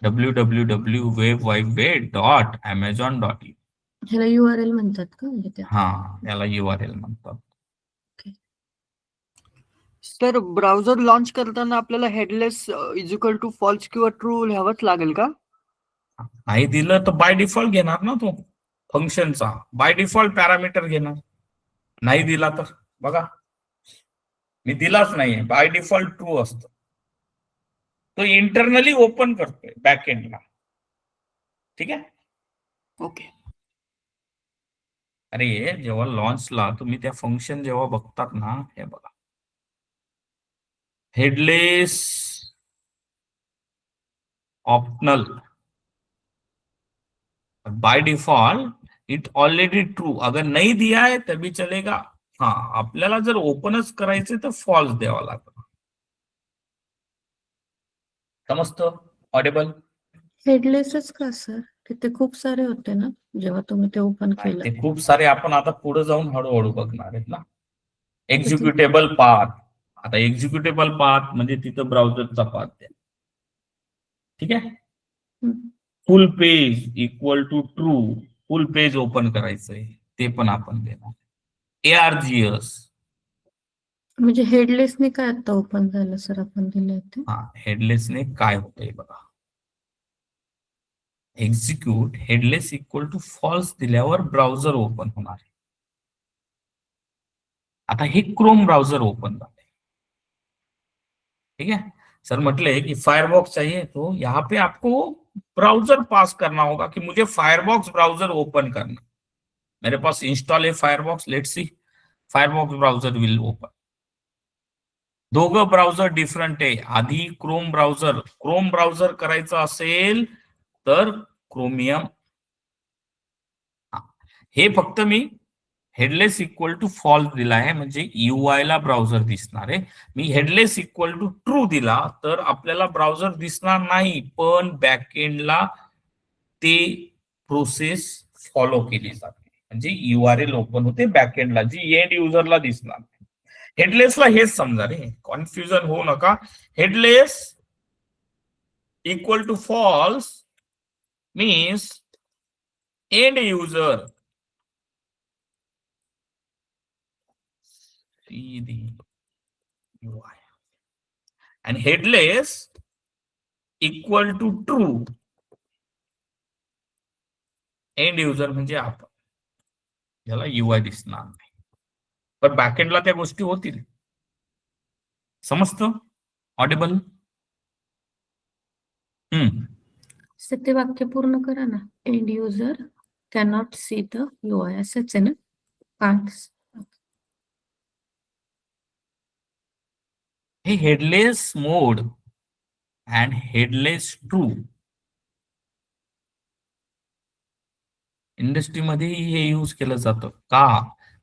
www.web.amazon.in. ह्याला URL म्हणतात का म्हणजे त्या? हा याला URL म्हणतात. सर ब्राउझर लॉन्च करताना आपल्याला headless is equal to false किंवा ट्रू लिहावंच लागेल का? नाही दिलं तर बाय डिफॉल्ट घेणार ना तो फंक्शनचा, बाय डिफॉल्ट पॅरामीटर घेणार. नाही दिला तर बघा, मी दिलाच नाहीये, बाय डिफॉल्ट ट्रू असतं. तो इंटरनली ओपन करतोय बॅकएंडला. ठीक आहे. ओके. अरे जेव्हा लॉन्चला तुम्ही त्या फंक्शन जेव्हा बघतात ना, हे बघा headless optional by default it already true, अगर नहीं दिया है तभी चलेगा. हाँ आपल्याला जर ओपनच करायचे तर फॉल्स द्यावा लागतो. समजतं? ऑडिबल? हेडलेसच का सर? तिथे खूप सारे होते ना जेव्हा तुम्ही ते ओपन केलं. ते खूप सारे आपण आता पुढे जाऊन हळूहळू बघणार आहेत ना. एक्झिक्युटेबल पाथ, आता एक्झिक्युटेबल पाथ म्हणजे तिथं ब्राउझरचा पाथ द्या. ठीक आहे. Full page equal to true, full page open करायचंय ते पण आपण देणार. ARGS, म्हणजे हेडलेसने काय आता ओपन झालं सर आपण दिले ते? हा हेडलेसने काय होतंय बघा. Execute headless equal to false दिल्यावर ब्राउझर ओपन होणार. आता हे क्रोम ब्राउझर ओपन झाले. ठीक है सर, म्हटले कि फायरबॉक्स चाहिए तो यहाँ पे आपको ब्राउजर पास करना होगा कि मुझे फायरबॉक्स ब्राउजर ओपन करना. मेरे पास इंस्टॉल है firebox, let's see firebox browser will open. दोघं ब्राउझर डिफरंट आहे. आधी क्रोम ब्राउझर करायचं असेल तर क्रोमियम. हे फक्त मी हेडलेस इक्वल टू फॉल्स दिला आहे म्हणजे UI ला ब्राउझर दिसणार आहे. मी हेडलेस इक्वल टू ट्रू दिला तर आपल्याला ब्राउझर दिसणार नाही, पण बॅकएंडला ते प्रोसेस फॉलो केली जाते. म्हणजे URL ओपन होते बॅकएंडला, जी एंड युजरला दिसणार नाही. हेडलेसला हेच समजा रे, कन्फ्युजन होऊ नका. Headless equal to false means end user see the UI and headless equal to true end user म्हणजे आपण, याला UI दिसणार नाही पण बॅकएंडला त्या गोष्टी होतील. समजतं? ऑडिबल? सर ते वाक्य पूर्ण करा ना. End user cannot see the UI असंच आहे ना? कांट. हे headless mode and headless true इंडस्ट्रीमध्येही हे यूज केलं जातं का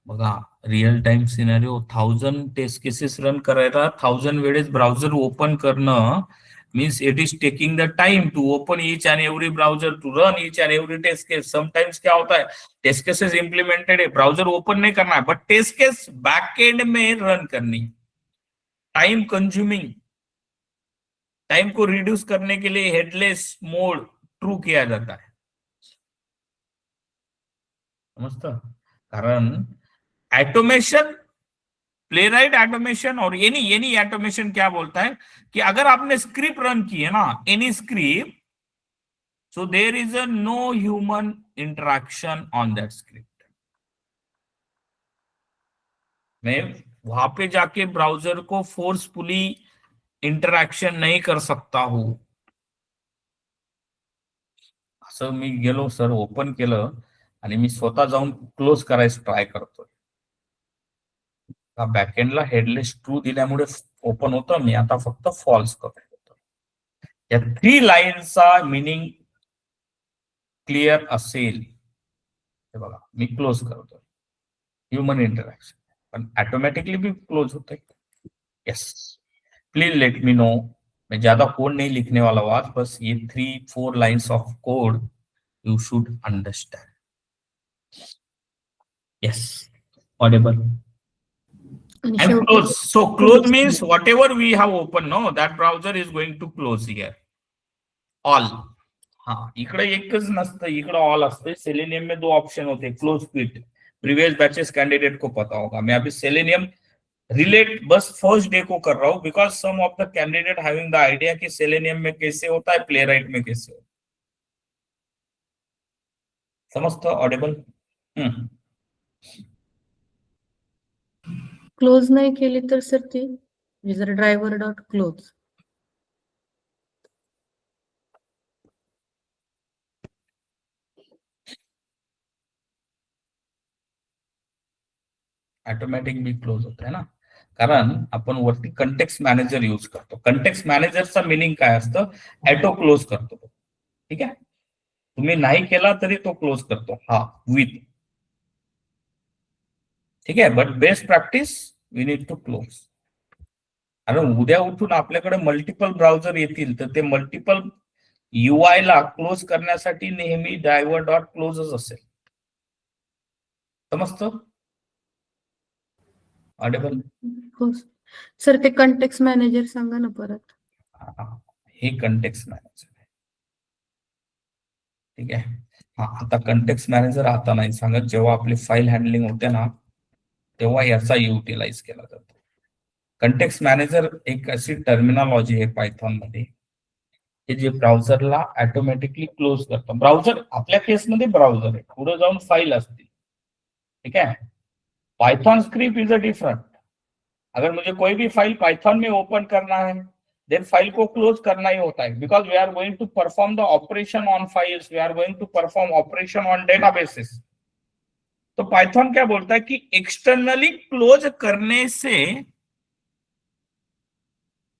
बघा. Real time scenario 1000 test cases run करायला 1000 वेळेस ब्राउझर ओपन करणं means it is taking the time to open each and every browser to run each and every test case. Sometimes क्या होता है, टेस्ट केसेस इंप्लीमेंटेड है, browser open नहीं करना है बट टेस्ट केस बैकएंड में run करनी. टाइम कंज्यूमिंग, टाइम को रिड्यूस करने के लिए हेडलेस मोड ट्रू किया जाता है. समझता? कारण ऑटोमेशन, प्लेराइट ऑटोमेशन और एनी ऑटोमेशन क्या बोलता है कि अगर आपने स्क्रिप्ट रन की है ना, any script, so there is a no human interaction on that script. मैं वहां पे जाके ब्राउजर को फोर्सफुली इंटरॅक्शन नहीं कर सकता हूं. असं मी गेलो सर, ओपन केलं आणि मी स्वतः जाऊन क्लोज करायचं ट्राय करतोय. बॅकएंडला हेडलेस ट्रू दिल्यामुळे ओपन होतं. मी आता फक्त फॉल्स करतो. या 3 लाईनचा मिनिंग क्लिअर असेल हे बघा, मी क्लोज करतोय. ह्युमन इंटरॅक्शन पण ऑटोमॅटिकली भी क्लोज होते. Yes, please let me no. मैं ज्यादा कोड नहीं लिखने वाला हूँ आज, बस ये 3-4 lines of code you should understand. Yes, Audible. आणि And शेवटी close. So close means whatever we have open, no, that browser is going to close here. All. हाँ, इकडे एकच नसतं, इकडे ऑल असते. सेलेनियम में 2 ऑप्शन होते, close quit. Previous batches candidate को पता होगा. मैं अभी सेलेनियम रिलेट बस फर्स्ट डे को कर रहा हूं because some of the candidate having the idea कि सेलेनियम में कैसे होता है, प्लेराइट में कैसे होता है. समझता ऑडिबल. क्लोज नाही केली तर सर ती जर ड्रायव्हर डॉट क्लोज ऑटोमॅटिक भी क्लोज होत आहे ना, कारण आपण वरती कंटेक्स्ट मॅनेजर यूज करतो. कंटेक्स्ट मॅनेजरचा मिनिंग काय असतं, ऑटो क्लोज करतो. ठीक आहे, तुम्ही नाही केला तरी तो क्लोज करतो. हा, विथ. ठीक आहे, but best practice we need to close. कारण उद्या उठून आपल्याकडे मल्टिपल ब्राउझर येतील तर ते मल्टिपल UI ला क्लोज करण्यासाठी नेहमी ड्रायव्हर डॉट क्लोजच असेल. समजतं ऑडिबल. हो सर. ते कंटेक्स्ट मॅनेजर सांगा ना परत. हे कंटेक्स्ट मॅनेजर आहे. ठीक आहे, हा आता कंटेक्स्ट मॅनेजर आता नाही सांगत. जेव्हा आपली फाईल हँडलिंग होते ना तेव्हा याचा युटिलाइज केला जातो. कंटेक्स्ट मॅनेजर एक अशी टर्मिनॉलॉजी आहे पायथॉन मध्ये की जे ब्राउझरला ऑटोमॅटिकली क्लोज करतं. ब्राउझर आपल्या केसमध्ये ब्राउझर आहे, पुढे जाऊन फाईल असतील. ठीक है, Python script is a different. अगर मुझे कोई भी फाइल पाइथन में ओपन करना है देन फाइल को क्लोज करना ही होता है because we are going to perform the operation on files, we are going to perform operation on databases. तो पाइथन क्या बोलता है कि एक्सटर्नली क्लोज करने से,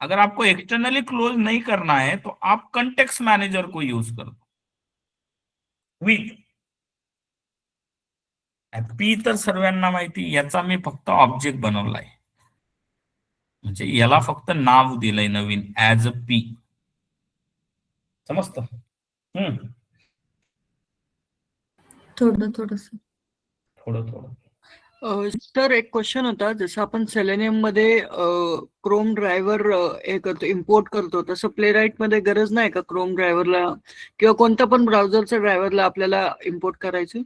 अगर आपको एक्सटर्नली क्लोज नहीं करना है तो आप कंटेक्स्ट मैनेजर को यूज करो विथ पी. तर सर्वांना माहिती, याचा मी फक्त ऑब्जेक्ट बनवलाय, म्हणजे याला फक्त नाव दिलंय नवीन ऍज अ पी. समजतं. थोडं थोडस. थोडं थोडं. सर एक क्वेश्चन होता, जसं आपण सेलेनियम मध्ये क्रोम ड्रायव्हर हे करतो, इम्पोर्ट करतो, तसं प्लेराइट मध्ये गरज नाही का क्रोम ड्रायव्हरला किंवा कोणत्या पण ब्राउझरच्या ड्रायव्हरला आपल्याला इम्पोर्ट करायची?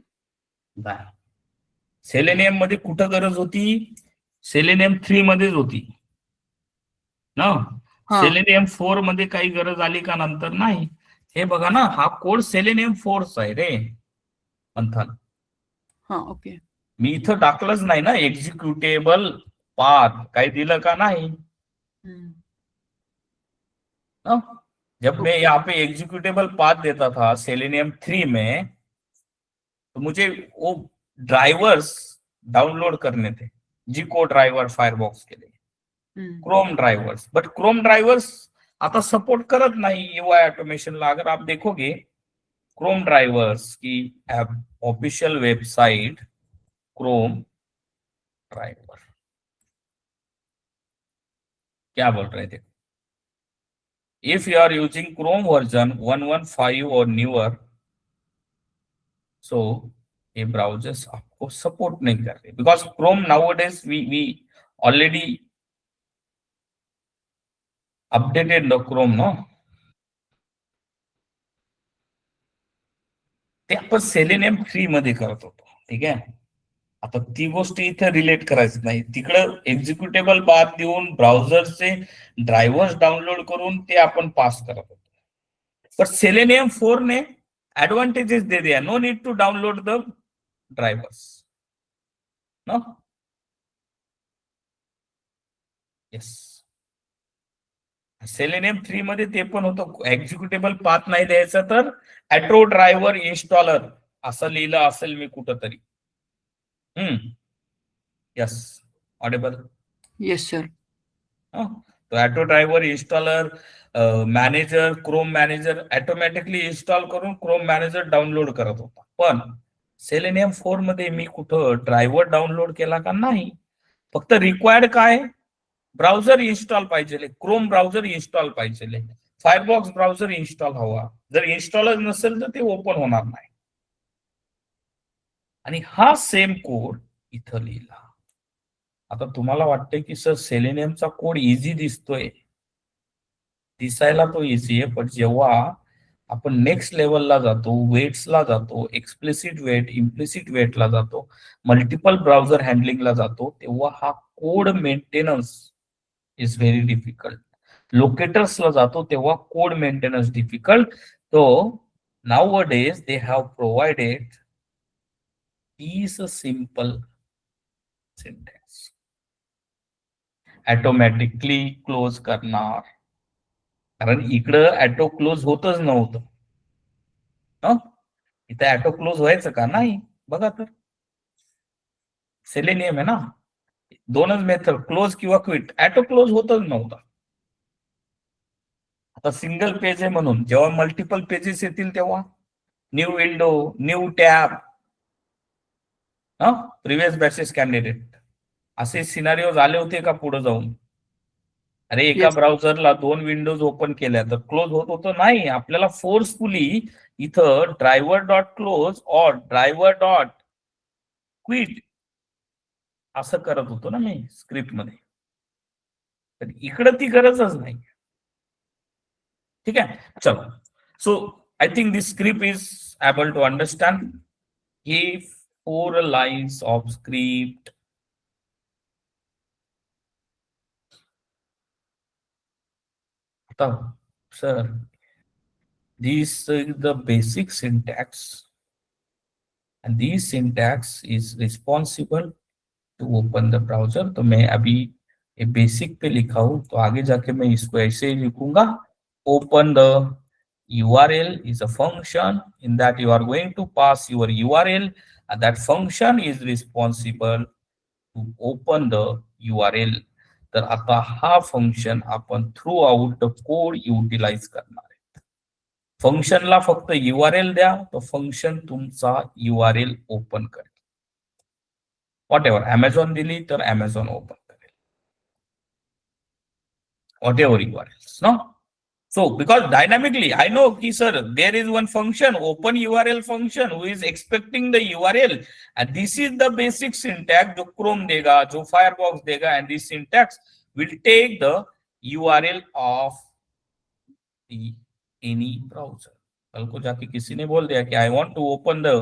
सेलेनियम मध्ये कुठं गरज होती, सेलेनियम 3 मध्येच होती ना. सेलेनियम 4 मध्ये काही गरज आली का नंतर नाही. हे बघा ना, हा कोड सेलेनियम 4 आहे रे मंथन. हा, ओके. मी इथं टाकलंच नाही ना एक्झिक्युटेबल पाथ, काही दिलं का नाही ना. जब मैं यहाँ पे एग्जीक्यूटेबल पाथ देता था सेलेनियम 3 में तो मुझे वो ड्राइवर्स डाउनलोड करने थे, जीको ड्राइवर फायरबॉक्स के लिए, Chrome drivers. But Chrome drivers आता सपोर्ट करत नाही UI ऑटोमेशनला. अगर आप देखोगे क्रोम ड्राइवर्स की ऑफिशियल वेबसाइट, क्रोम ड्राइवर क्या बोल रहे थे, if you are using Chrome version 115 or newer, so ये ब्राउजर्स आपको सपोर्ट नहीं कर रहे because Chrome nowadays we already updated the Chrome, no. ते आपण सेलेनियम 3 मध्ये करत होतो. ठीक आहे, आता ती गोष्ट इथे रिलेट करायची नाही. तिकडं एक्झिक्युटेबल पाथ देऊन ब्राउझरचे ड्रायव्हर्स डाउनलोड करून ते आपण पास करत होतो. पर सेलेनियम 4 ने एडवांटेजेस दे दिया, no need to download the drivers. No, yes. Selenium 3 मध्ये ते पण होतं, एक्झिक्युटेबल पाथ नाही द्यायचं तर ऑटो ड्रायव्हर इन्स्टॉलर असं लिहिलं असेल मी कुठंतरी. Yes, audible. Yes sir. तो auto driver installer manager Chrome manager automatically install करून क्रोम मॅनेजर डाउनलोड करत होता. पण सेलेनियम 4 मध्ये मी कुठं ड्रायव्हर डाउनलोड केला का नाही. फक्त रिक्वायर्ड काय, ब्राउझर इन्स्टॉल पाहिजे, क्रोम ब्राउझर इन्स्टॉल पाहिजे, फायरबॉक्स ब्राउझर इन्स्टॉल हवा. जर इन्स्टॉलच नसेल तर ते ओपन होणार नाही. आणि हा सेम कोड इथं लिहिला. आता तुम्हाला वाटतंय की सर सेलेनियमचा कोड इझी दिसतोय, दिसायला तो इझी आहे, पण जेव्हा आपण नेक्स्ट लेवलला जातो, वेट्सला जातो, एक्सप्लिसिट वेट इम्प्लिसिट वेटला जातो, मल्टिपल ब्राउझर हँडलिंगला जातो, तेव्हा हा code maintenance is very difficult. लोकेटर्सला जातो तेव्हा कोड मेंटेनन्स डिफिकल्ट. तो nowadays they have provided these simple syntax. Automatically close करणार, कारण इकडं ऑटो क्लोज होतच नव्हतं. इथे ऑटो क्लोज व्हायचं का नाही. बघा तर सेलेनियम आहे ना, दोनच मेथड, क्लोज किंवा क्विट. ऑटो क्लोज होतच नव्हता. आता सिंगल पेज आहे म्हणून जेव्हा मल्टिपल पेजेस येतील तेव्हा new window, new tab, previous batches candidate, असे सिनारिओ आले होते का पुढे जाऊन. अरे एका Yes. ब्राउझरला 2 विंडोज ओपन केल्या तर क्लोज होत होतं नाही. आपल्याला फोर्सफुली इथं ड्रायव्हर डॉट क्लोज और ड्रायव्हर डॉट क्विट असं करत होतो ना मी स्क्रिप्ट मध्ये. तर इकडं ती गरजच नाही. ठीक आहे, चलो. So I think this script is able to understand. ही 4 lines of script. Sir, this is the basic syntax, and this syntax is responsible to open the browser. तो मैं अभी ये बेसिक पे लिखा हूं, तो आगे जाके मैं इसको ऐसे ही लिखूंगा. Open the URL is a function in that you are going to pass your URL, and that function is responsible to open the URL. तर आता हा फंक्शन आपण throughout the code utilize करणार आहे. फंक्शनला फक्त URL द्या, तो फंक्शन तुमचा URL ओपन करेल. वॉट एव्हर अमेझॉन दिली तर अमेझॉन ओपन करेल, whatever URLs, no. So because dynamically I know ki sir there is one function, open URL function, who is expecting the URL, and this is the basic syntax जो Chrome देगा, जो Firefox देगा, and this syntax will take the URL of the any browser. कल को जाके किसी ने बोल दिया कि I want to open the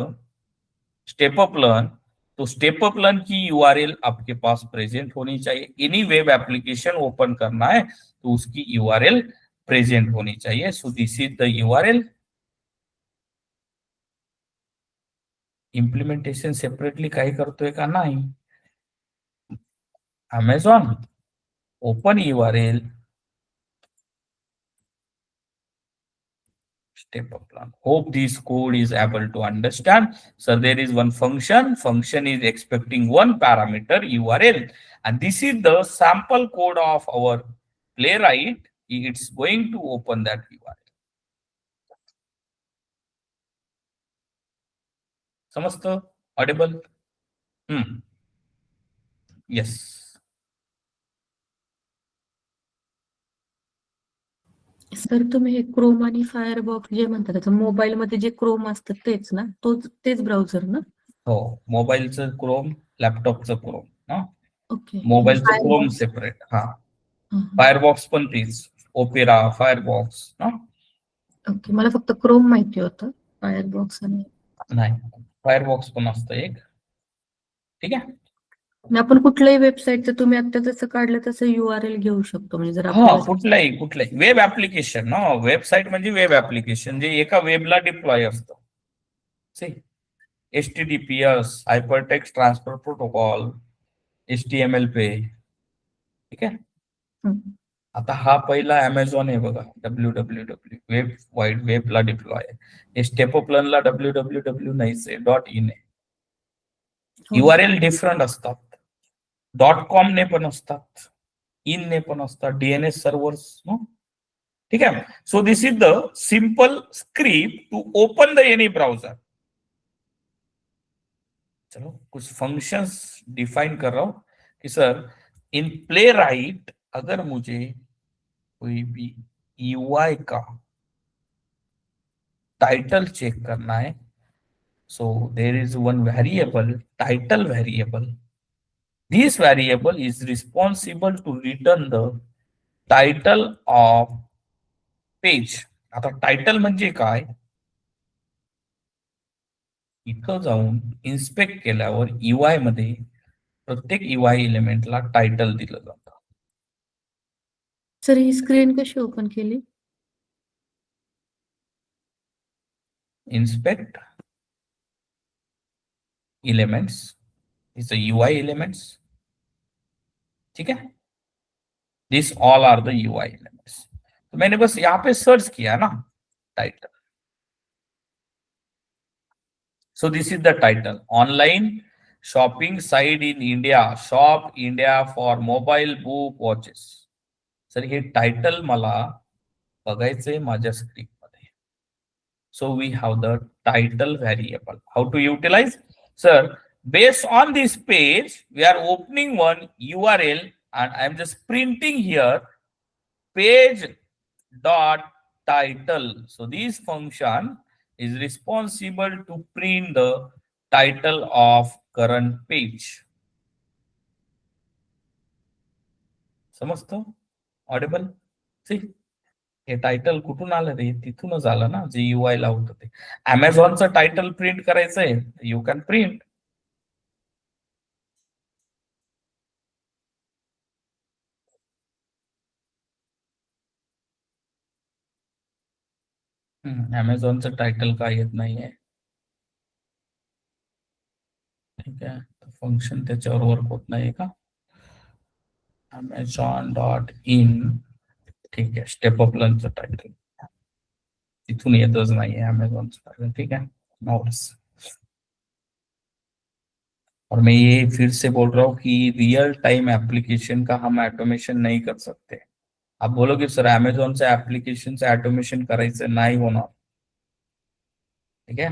step up learn, तो स्टेप अप लर्न की URL आपके पास प्रेजेंट होनी चाहिए. एनी वेब एप्लीकेशन ओपन करना है तो उसकी URL प्रेजेंट होनी चाहिए. सो this is the URL. Implementation separately काही करतोय का नाही. Amazon open URL step up plan. Hope this code is able to understand. So there is one function is expecting one parameter URL, and this is the sample code of our playwright. It's going to open that URL. समजतं, Audible. Yes. Sir तुम्ही हे Chrome आणि firebox जे म्हणतात त्याचं mobile मध्ये जे Chrome असतं तेच ना, तेच ब्राउझर ना. हो, मोबाईलचं क्रोम, लॅपटॉपचं क्रोम ना. ओके. मोबाईलचं क्रोम सेपरेट. हा, फायरबॉक्स पण तीच, ओपेरा, फायरबॉक्स ना. ओके, मला फक्त क्रोम माहिती होतं, फायरबॉक्स आणि नाही, फायरबॉक्स पण असतं एक. ठीक आहे. आपण कुठल्याही वेबसाईटचं तुम्ही आता जसं काढलं तसं URL घेऊ शकतो, म्हणजे जर आपल्याला कुठलाही वेब ऍप्लिकेशन ना. वेबसाईट म्हणजे वेब ऍप्लिकेशन जे एका वेबला डिप्लॉय असतं. HTTPS, hypertext transfer protocol, HTML पे. ठीक आहे. आता हा पहिला अमेझॉन आहे बघा, www वेब वाईड वेबला डिप्लॉय आहे. हे स्टेपोप्लनला www नाहीच आहे, .in आहे. हो. URL डिफरंट असतात, .com ने पण असतात, इन ने पण असतात, DNS सर्व्हर्स. ठीक आहे. So this is the simple script to open the any browser. चलो कुछ फंक्शंस डिफाइन कर रहा हूं कि सर इन प्ले राइट अगर मुझे कोई भी UI का टाइटल चेक करना है, so there is one variable, title variable. This variable is responsible to return the title of page. आता टायटल म्हणजे काय, इथं जाऊन इन्स्पेक्ट केल्यावर UI मध्ये प्रत्येक UI एलिमेंटला टायटल दिलं जातं. सर ही स्क्रीन कशी ओपन केली? Inspect elements is the UI elements. ठीक है, this all are the UI elements. तो मैंने बस यहाँ पे सर्च किया ना title. So this is the title, online shopping site in India, shop India for mobile book watches. Sir हे टायटल मला बघायचंय माझ्या स्क्रिप्ट मध्ये. So we have the title variable. How to utilize? Sir, based on this page, we are opening one URL and I am just printing here page dot title. So this function is responsible to print the title of current page. समजतो? Audible? सी, हे title कुठून आलं रे? तिथूनच आलं ना, जे UI ला होतं ते. अमेझॉनचं title print करायचंय, यू कॅन प्रिंट. अमेझॉनचं टायटल काय येत नाहीये. ठीक आहे, फंक्शन त्याच्यावर वर्क होत नाही का? Amazon.in. ठीक आहे, स्टेपोप्लनचं टायटल तिथून येतच नाहीये अमेझॉनचं टायटल. ठीक है, नोट्स. और मैं ये फिर से बोल रहा हूँ कि रियल टाइम एप्लीकेशन का हम ऑटोमेशन नहीं कर सकते. आप बोलोगे सर अमेझॉन से एप्लीकेशन से ऑटोमेशन करायचं नाही होणार. ठीक है,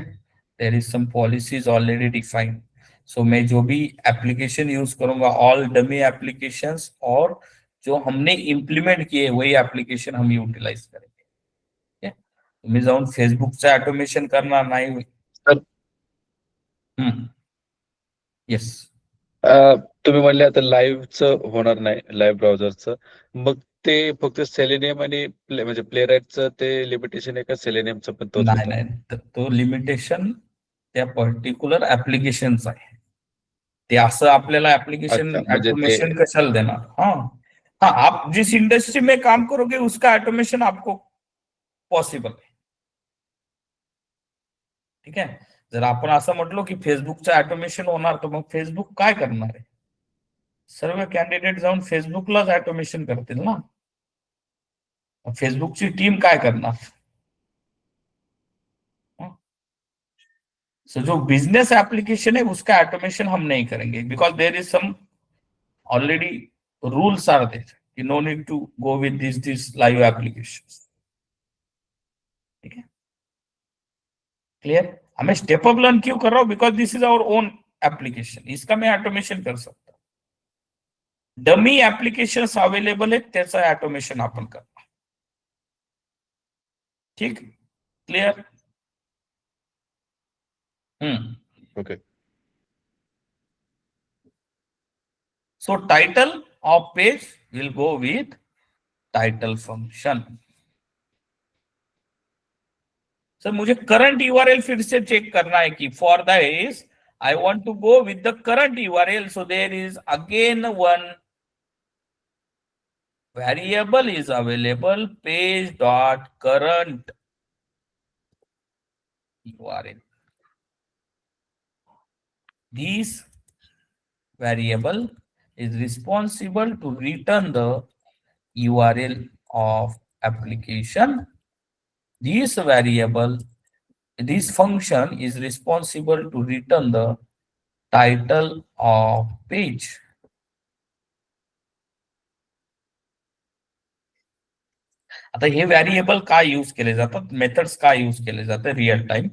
there is some policies already defined. So मैं जो भी एप्लीकेशन यूज करूंगा ऑल डमी एप्लीकेशंस, और जो हमने इम्प्लीमेंट किए वही एप्लीकेशन हम यूटिलाइज करेंगे. ठीक है, तुम्ही जाऊन फेसबुकचं ऑटोमेशन करणार नाही. सर येस, तुम्ही म्हणले आता लाईव्हचं होणार नाही, लाईव्ह ब्राउझरचं. मग ते फक्त सेलेनियम आणि म्हणजे प्लेराईटचं ते लिमिटेशन आहे का सेलेनियमचं पण तोच नाही होता? नाही, तो लिमिटेशन त्या पर्टिक्युलर ऍप्लिकेशनचा आहे. ते असं आपल्याला एप्लीकेशन अच्छा, म्हणजे ते ऑटोमेशन कशाला देणार? हाँ हाँ, आप जिस इंडस्ट्री में काम करोगे उसका ऑटोमेशन आपको पॉसिबल है. ठीक आहे, जर आपण असं म्हटलो की फेसबुकचं ऑटोमेशन होणार, तर मग फेसबुक काय करणार आहे? सर्व कॅन्डिडेट जाऊन फेसबुकलाच ऑटोमेशन करतील ना. फेसबुकची टीम काय करणार? सो जो बिजनेस एप्लीकेशन है उसका ऑटोमेशन हम नहीं करेंगे, because there is some already rules are there कि no need to go with this live application. ठीक है, क्लियर? हमें स्टेप अप लर्न क्यों कर रहा हूं? Because this is our own application, इसका मैं ऑटोमेशन कर सकता हूं. डमी एप्लीकेशन अवेलेबल है, त्याचा ऑटोमेशन आपण करणार. ठीक, clear? Okay. So title of page will go with title function. Sir मुझे करंट URL फिर से चेक करना है कि for this I want to go with the current URL. So there is again one variable is available, page dot current URL. This variable is responsible to return the URL of application. This variable, this function is responsible to return the title of page. आता हे variable काय use केले जातात, methods काय use केले जातात real time.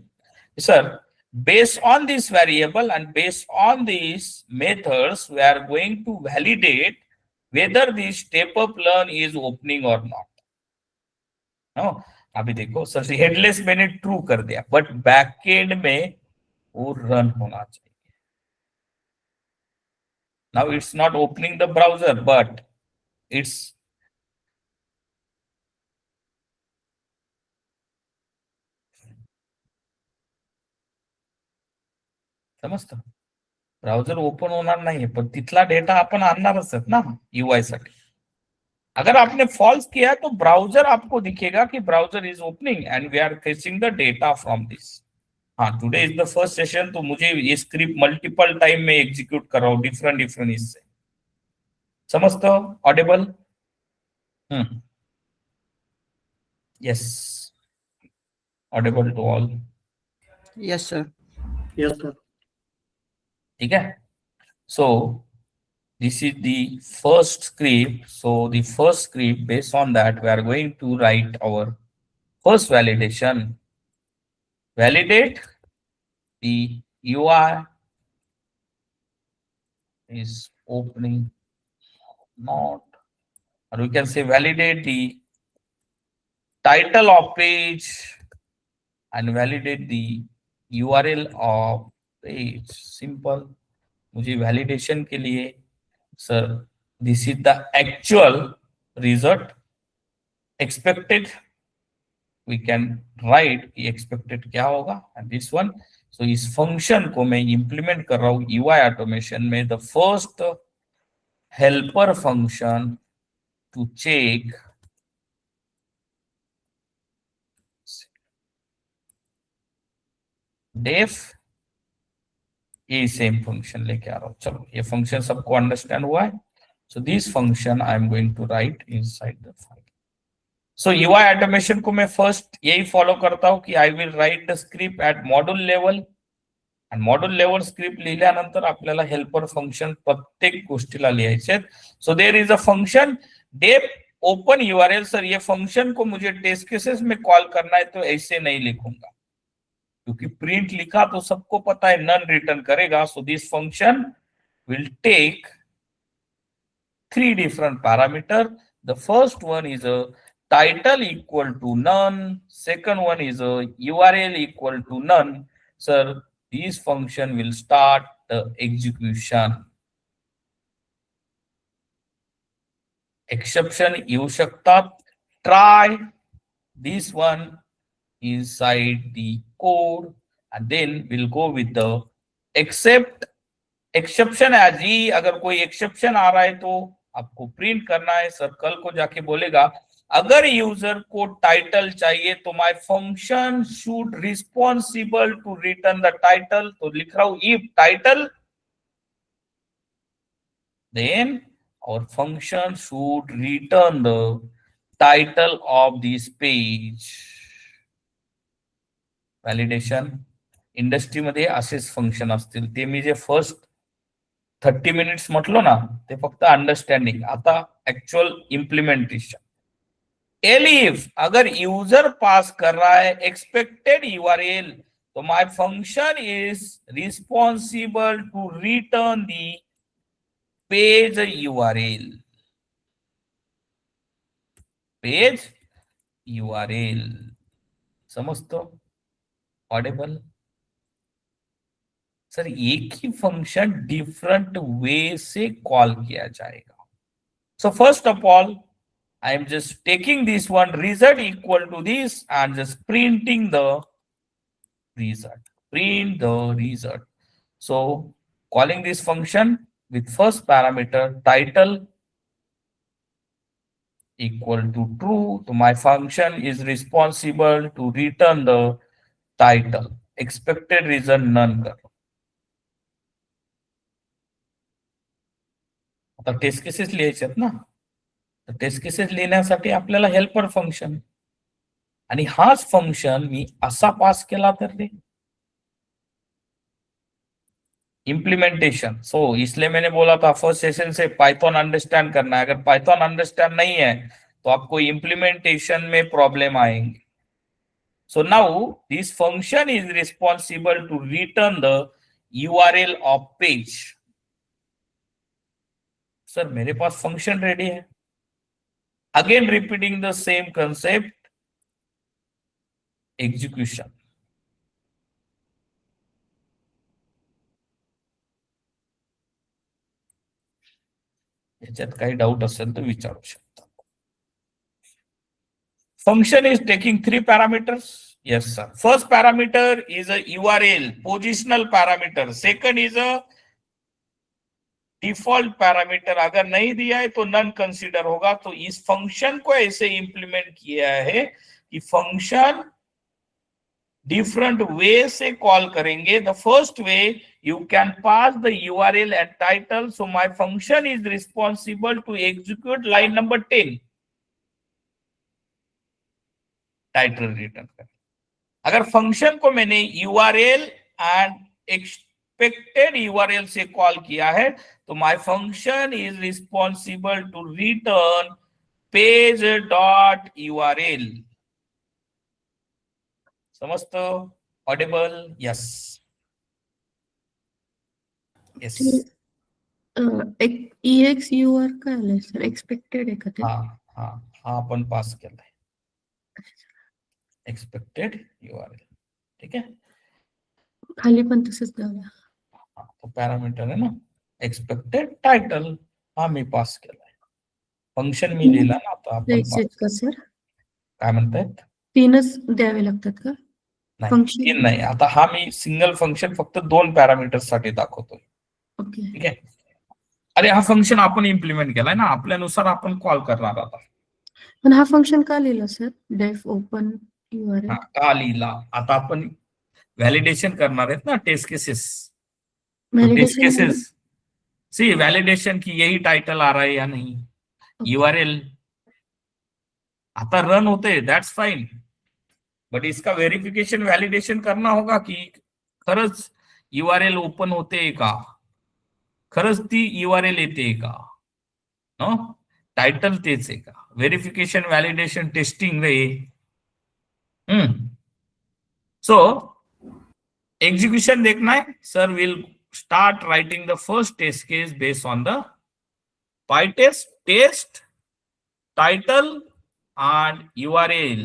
Sir, based on this variable and based on these methods we are going to validate whether this step up learn is opening or not. No, अभी देखो sir, headless मैंने true कर दिया but backend में वो run होना चाहिए. Now it's not opening the browser but it's समजतं, ब्राउजर ओपन होणार नाही पण तिथला डेटा आपण आणणारच आहेत ना यूआई साठी. अगर आपने फॉल्स किया तो ब्राउजर आपको दिखेगा कि browser is opening and we are fetching the data from this. हाँ, today is the first session, तो मुझे ये स्क्रिप्ट मल्टीपल टाइम में एग्जीक्यूट कर रहा हूँ डिफरेंट डिफरेंट इससे. समझते हो? Audible? Yes, audible to all. Yes sir. Yes, sir. ठीक है. So this is the first script. So the first script, based on that, we are going to write our first validation. Validate the UI is opening not, or we can say validate the title of page and validate the URL of page. Simple. मुझे validation के लिए sir, this is the actual result. Expected we can write expected क्या होगा and this one. सो इस function को मैं implement कर रहा हूं यूआई ऑटोमेशन में. The first helper function to check def, ये सेम फंक्शन लेके आ रहा हूं. चलो, ये फंक्शन सबको अंडरस्टैंड हुआ है. So this function I am going to write inside the file. So UI automation को मैं फर्स्ट यही फॉलो करता हूं कि I will write the script at module level. आणि मॉड्यूल लेवल स्क्रिप्ट लिहिल्यानंतर आपल्याला हेल्पर फंक्शन प्रत्येक गोष्टीला लिहायचे आहेत. So there is a function def open URL. Sir, ये फंक्शन को मुझे टेस्ट केसेस में कॉल करना है तो ऐसे नहीं लिखूंगा, क्योंकि प्रिंट लिखा तो सबको पता है नन रिटर्न करेगा. So this function will take 3 different parameter. The first one is a title equal to none. Second one is a URL equal to none. Sir, this function will start the execution. Exception येऊ शकतात. Try this one inside the code and then we'll go with the except exception as e. अगर कोई exception आ रहा है तो आपको print करना है. सर, कल को जाके बोलेगा अगर यूजर को टाइटल चाहिए तो my function should responsible to return the title. तो लिख रहा हूं if title then our function should return the title of this page. Validation इंडस्ट्रीमध्ये असेच फंक्शन असतील. ते मी जे फर्स्ट 30 मिनिट्स म्हटलो ना, ते फक्त अंडरस्टँडिंग. आता ऍक्च्युअल इम्प्लिमेंटेशन. एलिफ अगर यूजर पास कर रहा है एक्सपेक्टेड यूआरएल तो my function is responsible to return the page URL. Page URL. समझतो? ऑडिबल? सर, एक ही फंक्शन डिफरेंट वे से कॉल किया जाएगा. So first of all I am just taking this one result equal to this and just printing the result. Print the result. So calling this function with first parameter title equal to true. So my function is responsible to return the title. Expected result none करो. आता test cases लिहायचे आहेत ना. तर test cases लिहिण्यासाठी आपल्याला helper function, आणि हाच फंक्शन मी असा पास केला तर ते इम्प्लीमेंटेशन। सो इसलिए मैंने बोला था फर्स्ट सेशन से पाइथन अंडरस्टैंड करना है। अगर पाइथन अंडरस्टैंड नहीं है तो आपको इम्प्लीमेंटेशन में प्रॉब्लम आएंगे। So now this function is responsible to return the URL of page. Sir मेरे पास फंक्शन रेडी है, again repeating the same concept, execution. याच्यात काही डाउट असेल तर विचारू शकता। Function is taking 3 parameters. Yes, sir. First parameter is a URL, positional parameter. Second is a default parameter. अगर नहीं दिया है तो नन कंसीडर होगा। तो इस फंक्शन को ऐसे इंप्लीमेंट किया है कि फंक्शन डिफरेंट वे से कॉल करेंगे। The first way, you can pass the URL and title. So my function is responsible to execute line number 10. Title return कर। अगर फंक्शन को मैंने URL एंड एक्सपेक्टेड URL से कॉल किया है तो my function is responsible to return page dot URL। समझतो? Audible? Yes yes. EXUR काय आलंय सर? एक्सपेक्टेड आहे का ते? हा हा हा आपण पास केलाय, एक्सपेक्टेड URL। ठीक है, खाली पण तसंच द्यावं. तो पॅरामीटर आहे ना, एक्सपेक्टेड टायटल हा मी पास केलाय, फंक्शन मी लिहिला ना, आता आपण द्यायचे का सर? काय म्हणतायत? 3च द्यावे लागतात का? नाही फंक्शन 3 नाही, आता हा मी सिंगल फंक्शन फक्त 2 पॅरामीटर साठी दाखवतोय। ओके. ठीक आहे, अरे हा फंक्शन आपण इम्प्लिमेंट केलाय ना, आपल्यानुसार आपण कॉल करणार आता। पण हा फंक्शन का लिहिला सर? Def open URL. हा का लिहिला? आता आपण व्हॅलिडेशन करणार आहेत ना, टेस्ट केसेस। तो टेस्ट व्हॅलिडेशन केसेस सी वैलिडेशन की यही टाइटल आ रहा है या नहीं, URL आता रन होते, दैट्स फाइन, बट इसका वेरिफिकेशन वैलिडेशन करना होगा कि खरंच URL ओपन होते का, खरंच ती URL येते का, नो टाइटल तेच आहे का, वेरिफिकेशन वैलिडेशन टेस्टिंग रे। सो एग्जीक्यूशन देखना है sir, will start writing the first test case based on the PyTest test title and URL।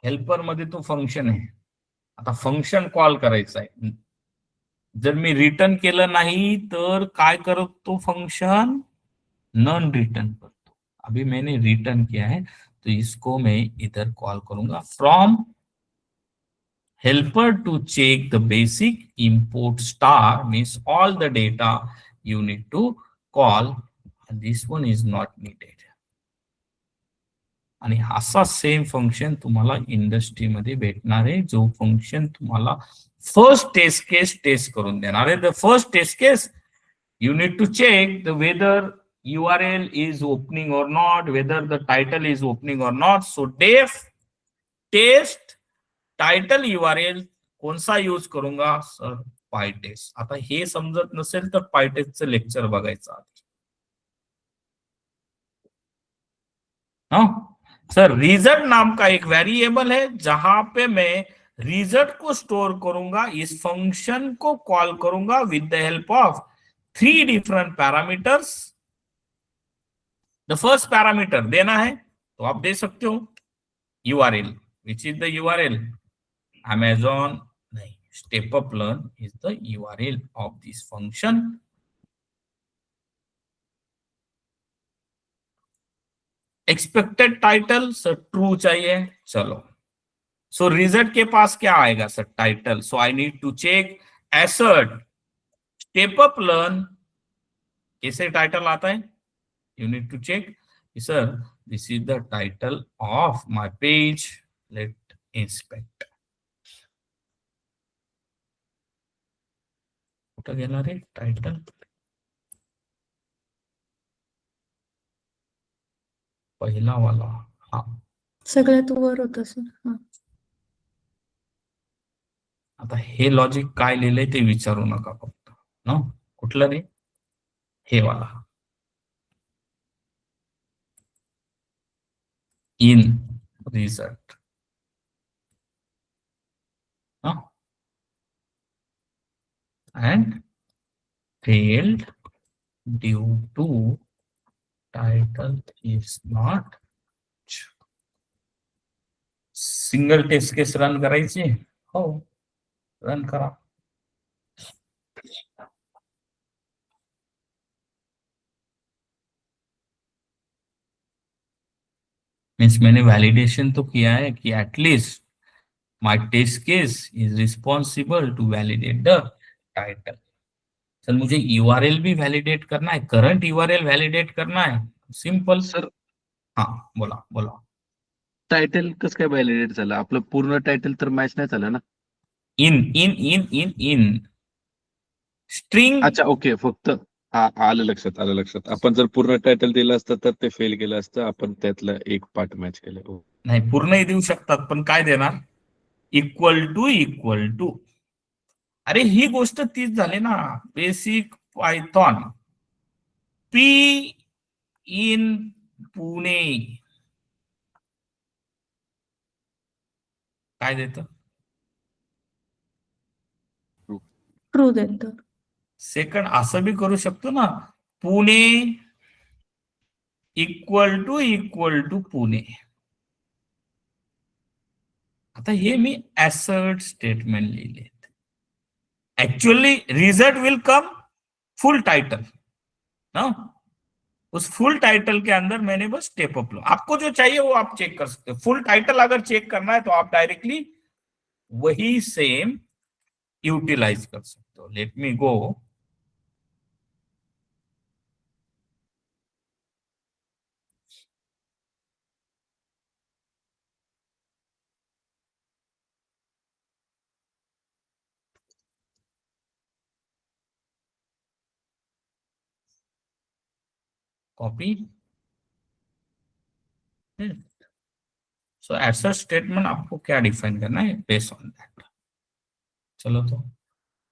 Helper मध्ये तो फंक्शन आहे, आता फंक्शन कॉल करायचं आहे। जर मी रिटर्न केलं नाही तर काय करतो फंक्शन? नन रिटर्न करतो। अभी मैंने रिटर्न किया है तो इसको मैं इधर कॉल करूंगा, from helper to check the basic import star means all the data you need to call, and this one is not needed। आणि असा सेम फंक्शन तुम्हाला इंडस्ट्रीमध्ये भेटणार आहे, जो फंक्शन तुम्हाला फर्स्ट टेस्ट केस टेस्ट करून देणार आहे। The first test case you need to check the whether URL is opening or not, whether the title is opening or not। so def test title URL कौन सा use करूंगा sir? पायटेस्ट। आता हे समजत नसेल तर पायटेस्टचं लेक्चर बघायचं आधी। सर रिजल्ट नाम का एक वेरिएबल है जहां पे मैं रिजल्ट को स्टोर करूंगा, इस फंक्शन को कॉल करूंगा with the help of 3 different parameters. The first parameter देना है तो आप दे सकते हो URL, which is the URL Amazon nahi, step up learn is the URL of this function। Expected title sir true चाहिए, चलो। सो रिजल्ट के पास क्या आएगा sir? Title. So I need to check assert step up learn, कैसे title आता है? You need to check sir this is the title of my page, let inspect. कुठं गेला रे टाइटल? पहिला वाला, हा सगळ्यात वर होतं सर. हा. आता हे लॉजिक काय लिहिलंय ते विचारू नका फक्त. न कुठलं रे? हे वाला. In result. And failed due to title is not. Single test case run करायची? हो, रन करा. मीन्स मैंने वैलिडेशन तो किया है कि at least my test case is responsible to validate the title. Sir मुझे यूआरएल भी वैलिडेट करना है, करंट यूआरएल वैलिडेट करना है. सिंपल. सर हाँ बोला बोला. टायटल कसं काय व्हॅलिडेट झालं? आपलं पूर्ण टायटल तर मॅच नाही झालं ना. इन इन इन इन इन स्ट्रिंग. अच्छा ओके, फक्त हा आलं लक्षात. आपण जर पूर्ण टायटल दिलं असतं तर ते फेल केलं असतं. आपण त्यातलं एक पार्ट मॅच केलं. हो. नाही, पूर्णही देऊ शकतात, पण काय देणार? Equal to. अरे ही गोष्ट तीच झाली ना. Basic Python p in Pune काय देतं? ट्रू देतं. सेकंड असं बी करू शकतो ना, पुणे इक्वल टू पुणे. आता हे मी असर्ट स्टेटमेंट लिहिले. Actually result will come full title ना. उस फुल टाइटल के अंदर मैंने बस स्टेप अप लो. आपको जो चाहिए वो आप चेक कर सकते हो. फुल टाइटल अगर चेक करना है तो आप डायरेक्टली वही सेम यूटिलाइज कर सकते हो. लेट मी गो. कॉपी. सो एसर्ट स्टेटमेंट आपको क्या डिफाइन करना है बेस्ड ऑन दैट. चलो तो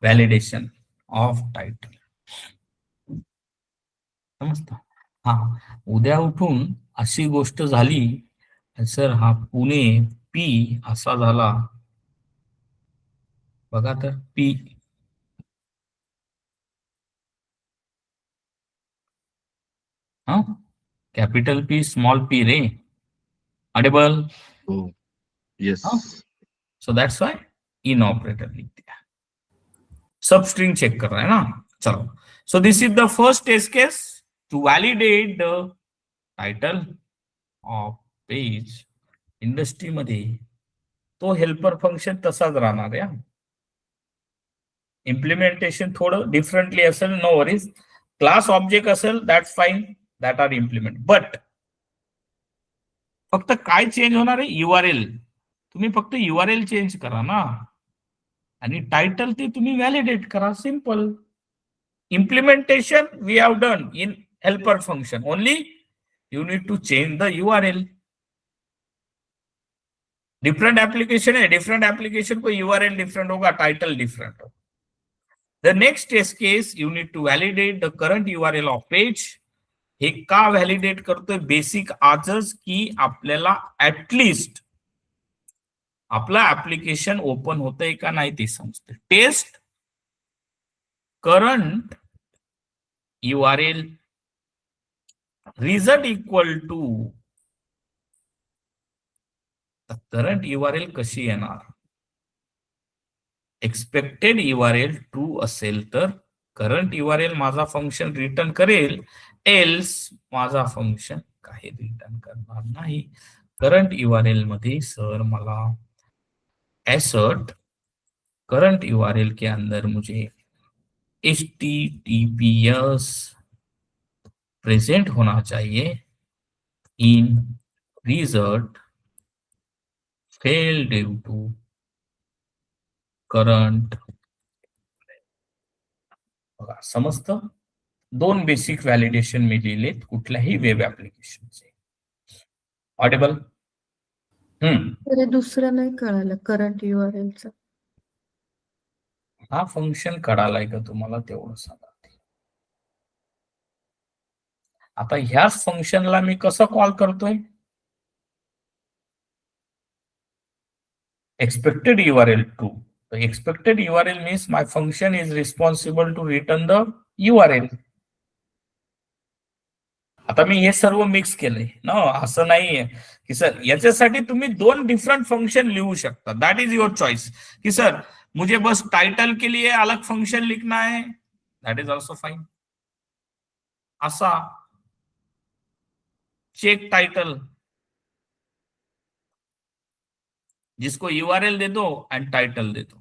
वैलिडेशन ऑफ टाइटल समजता. हा, उद्या उठून अशी गोष्ट झाली सर, हा पुणे पी असा झाला बघा, तर पी हा कॅपिटल पी स्मॉल पी रे, ऑडिबल. हो. Yes. So that's why in operator लिख दिया. सब स्ट्रिंग चेक कर रहा है ना. चलो, so this is the first test case to validate the title of page. Industry मध्ये तो हेल्पर फंक्शन तसाच राहणार आहे. इम्प्लिमेंटेशन थोडं डिफरंटली असेल, नो वरीज. क्लास ऑब्जेक्ट असेल that's fine, that are implement. But फक्त काय चेंज होणार आहे? यूआरएल. तुम्ही फक्त यूआरएल चेंज करा ना, आणि टायटल ते तुम्ही व्हॅलिडेट करा. Simple. Implementation we have done in helper function. Only you need to change the URL. Different application है, डिफरेंट एप्लीकेशन को यूआरएल डिफरेंट होगा, टाइटल डिफरेंट होगा. The next test case, you need to validate the current URL of page. हे का validate करतोय? Basic आजच की आपल्याला at least आपलं ऍप्लिकेशन ओपन होतंय का नाही ते समजते. Test current URL result equal to current URL कशी येणार? एक्सपेक्टेड URL ट्रू असेल तर करंट URL माझा फंक्शन रिटर्न करेल, एल्स माझा फंक्शन काही रिटर्न करणार नाही. करंट URL मध्ये सर मला एसर्ट करंट URL के अंदर मुझे HTTPS प्रेजेंट होना चाहिए in result fail due to current. समजतं? दोन बेसिक व्हॅलिडेशन मी लिहिलेत कुठल्याही वेब ऍप्लिकेशनचे. ऑडिबल. अरे दुसरं नाही कळालं करंट URL चं. हा फंक्शन कळालाय का तुम्हाला तेवढं सांगा. आता ह्याच फंक्शनला मी कसं कॉल करतोय? expected URL true. The expected URL means my function is responsible to return the URL. आता मी हे सर्व मिक्स केलंय ना, असं नाहीये की सर याच्यासाठी तुम्ही दोन डिफरंट फंक्शन लिहू शकता. दैट इज योर चॉइस कि सर मुझे बस टाइटल के लिए अलग फंक्शन लिखना है, दैट इज ऑल्सो फाइन. असा चेक टाइटल जिसको URL दे दो एंड टाइटल दे दो.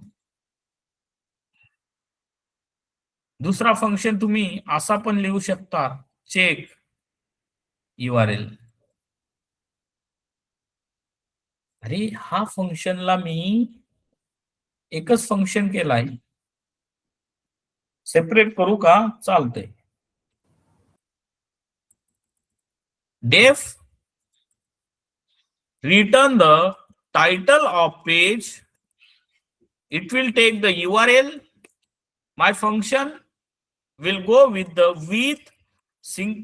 दुसरा फंक्शन तुम्ही असा पण लिहू शकता, चेक URL. अरे हा फंक्शनला मी एकच फंक्शन केलाय, सेपरेट करू का? चालतंय. Def return the title of page, it will take the URL, my function will go with the with sync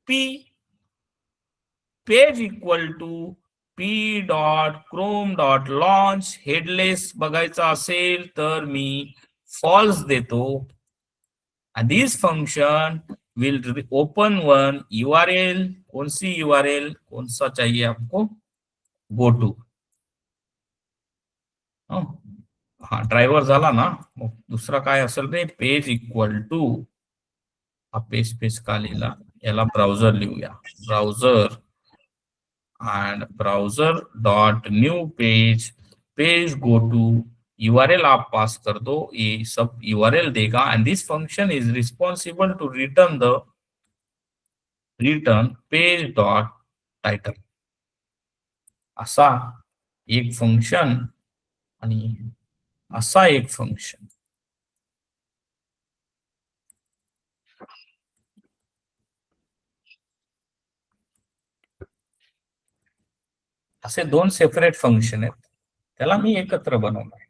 p page equal to p.chrome.launch headless बघायचा असेल तर मी false देतो, and this function will open one URL. कौन सी URL? कौन सा चाहिए आपको? Go to. हा ड्रायव्हर झाला ना, मग दुसरा काय असेल रे? पेज इक्वल टू, हा पेज का लिहिला, याला ब्राउझर लिहूया, browser and browser dot new page, page go to, URL आप पास कर दो, ये सब URL देगा, and this function is responsible to return the page dot title. असा एक फंक्शन आणि असा एक फंक्शन. असे दोन सेपरेट फंक्शन आहेत, त्याला मी एकत्र बनवणार.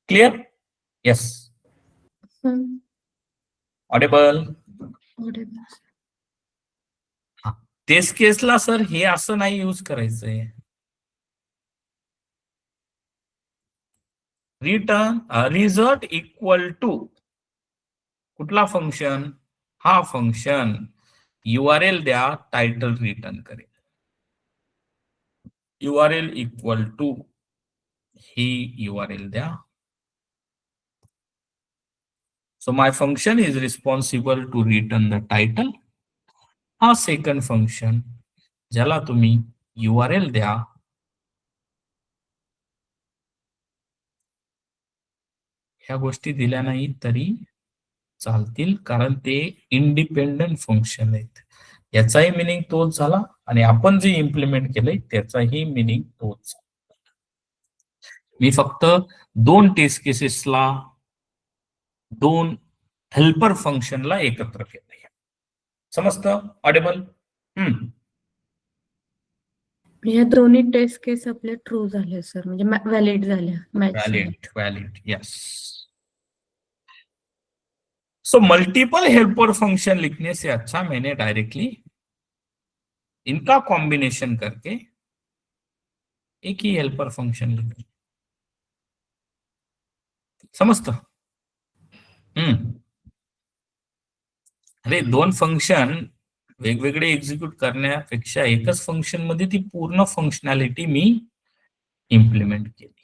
क्लिअर? येस. ऑडिबल. टेस्ट केसला सर हे असं नाही यूज करायचंय. रिटर्न रिझल्ट इक्वल टू कुठला फंक्शन? हा फंक्शन URL द्या, टायटल रिटर्न करेल. URL इक्वल टू ही URL द्या. So my function is responsible to return the title. हा सेकंड फंक्शन ज्याला तुम्ही URL द्या, ह्या गोष्टी दिल्या नाही तरी चालतील, कारण ते इंडिपेंडंट फंक्शन आहेत. याचाही मिनिंग तोच झाला आणि आपण जे इम्प्लिमेंट केलंय त्याचाही मिनिंग तोच. मी फक्त दोन टेस्ट केसेसला, दोन हेल्पर फंक्शनला एकत्र केलंय. समजतं? ऑडिबल. या दोन्ही टेस्ट केस आपले ट्रू झाले सर, म्हणजे व्हॅलिड झाल्या, मॅच झाल्या. Valid yes. So multiple helper function लिखने से अच्छा मैंने डायरेक्टली इनका कॉम्बिनेशन करके एक ही हेल्पर फंक्शन लिखा. समजतं? अरे दोन फंक्शन वेगवेगळे एक्झिक्यूट करण्यापेक्षा एकच फंक्शन मध्ये ती पूर्ण फंक्शनॅलिटी मी इम्प्लिमेंट केली.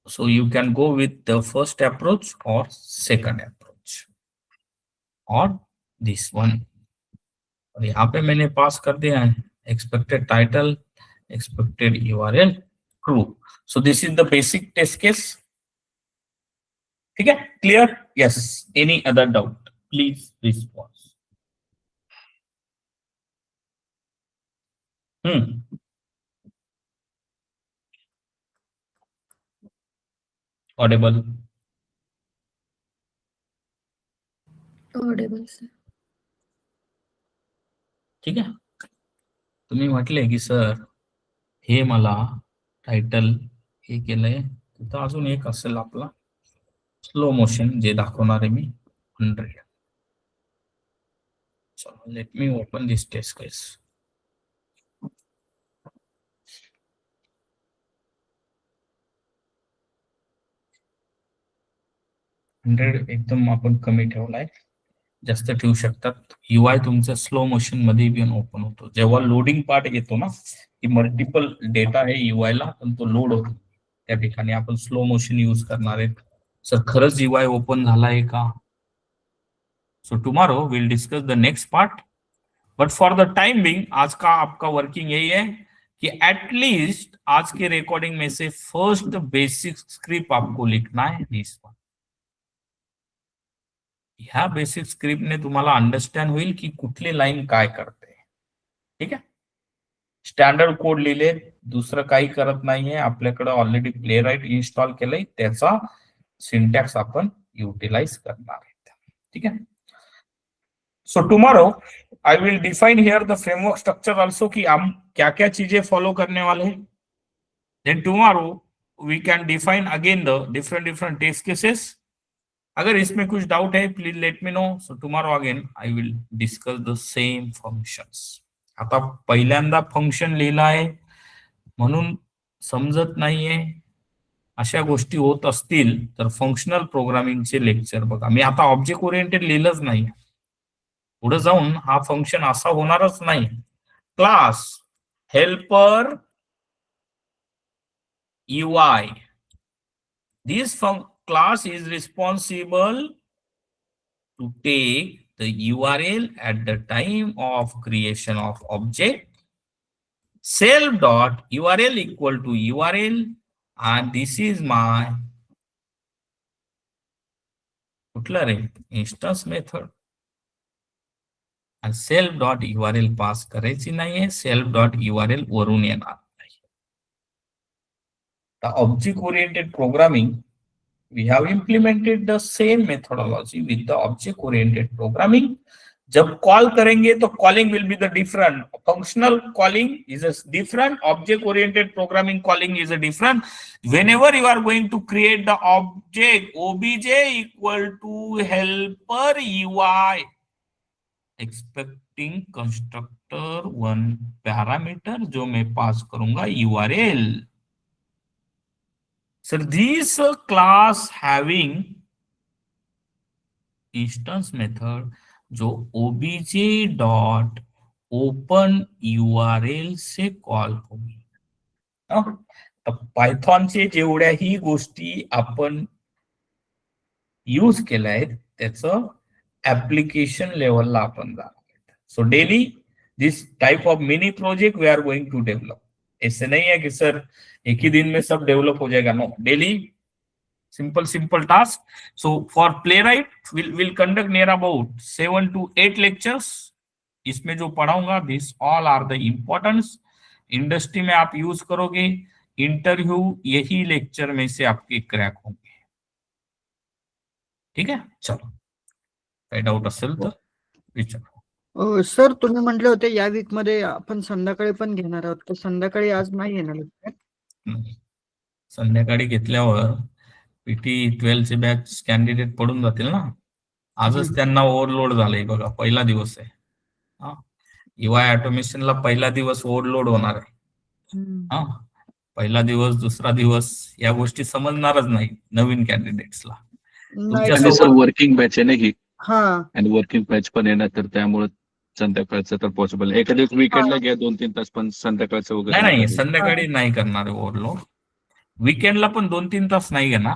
So you can go with the first approach or second approach or this one. और यहाँ पे मैंने पास कर दिया है expected title, expected URL, true. So this is the basic test case. ठीक है? Clear? Yes. Any other doubt? Please respond. Audible. Audible sir. ठीक आहे. तुम्ही म्हटले की सर हे मला टायटल हे केलंय, तिथं अजून एक असेल आपला स्लो मोशन जे दाखवणार आहे मी 100. चलो let me open this test case. एकदम आपण कमी ठेवलाय, जास्त ठेवू शकतात. UI तुमच्या स्लो मोशन मध्ये पण ओपन होतो. जेव्हा लोडिंग पार्ट येतो ना, की मल्टिपल डेटा आहे UI ला, पण तो लोड होतो, त्या ठिकाणी आपण स्लो मोशन यूज करणार आहे. सर खरंच UI ओपन झालाय का? So tomorrow will discuss the next part, but for the time being आज का आपका वर्किंग यही है कि एटलीस्ट आज के रिकॉर्डिंग में से फर्स्ट बेसिक स्क्रिप्ट आपको लिखना है दिस वन. ह्या बेसिक स्क्रिप्टने तुम्हाला अंडरस्टँड होईल की कुठली लाईन काय करते. ठीक आहे. स्टँडर्ड कोड लिहिले, दुसरं काही करत नाहीये. आपल्याकडे ऑलरेडी प्लेराइट इन्स्टॉल केलंय, त्याचा सिंटॅक्स आपण युटिलाइज करणार आहे. ठीक आहे. So tomorrow I will define here the framework structure also कि हम क्या क्या चीजें फॉलो करने वाले हैं. Then tomorrow we can define again the different test cases. अगर इसमें कुछ डाउट है please let me know. So tomorrow again I will discuss the same functions. आता पहिल्यांदा फंक्शन लिहिला आहे म्हणून समजत नाहीये, अशा गोष्टी होत असतील तर फंक्शनल प्रोग्रामिंगचे लेक्चर बघा. मी आता ऑब्जेक्ट ओरिएंटेड लिहिलंच नाही, पुढे जाऊन हा फंक्शन असा होणारच नाही. Class helper UI, this class is responsible to take the URL at the time of creation of object. Self.url equal to URL, and this is my कुठलं रे instance method. and self.url पास करायची नाहीये, self.url वरून येणार नाही. The object oriented programming, we have implemented the same methodology with the object oriented programming. जब call करेंगे तो calling will be the different. Functional calling is a different, object oriented programming calling is a different. Whenever you are going to create the object obj equal to helper UI, expecting constructor one parameter जो मैं पास करूंगा URL. Sir this class having instance method जो obj dot open URL से call होगी. पायथॉनचे जेवढ्याही गोष्टी आपण use केल्या आहेत त्याचं application level ला आपण जाणार. So daily this type of mini project we are going to develop. ऐसे नहीं है कि सर एक ही दिन में सब डेवलप हो जाएगा. No, daily simple task. So for Playwright will conduct near about 7 to 8 lectures. इसमें जो पढ़ाऊंगा this all are the importance. Industry में आप यूज करोगे, इंटरव्यू यही लेक्चर में से आपके क्रैक होंगे. ठीक है. चलो काही डाऊट असेल तर विचारा. सर तुम्ही म्हटले होते या वीक मध्ये आपण संध्याकाळी पण घेणार आहोत, तर संध्याकाळी आज नाही येणार का? संध्याकाळी घेतल्यावर PT 12 चे बॅच कॅन्डिडेट पडून जातील ना. आजच त्यांना ओव्हरलोड झालंय बघा, पहिला दिवस आहे. UI ऑटोमेशनला पहिला दिवस ओव्हरलोड होणार आहे. पहिला दिवस, दुसरा दिवस या गोष्टी समजणारच नाही नवीन कॅन्डिडेट्सला. वर्किंग बॅच आहे ना ही, हा, आणि वर्किंग बॅच पण येणार, तर त्यामुळे संध्याकाळचं तर पॉसिबल. एखाद्या वीकेंडला घ्या 2-3 तास, पण संध्याकाळचं वगैरे नाही, संध्याकाळी नाही करणार ओव्हरलोड. वीकेंडला पण 2-3 तास नाही घेणार.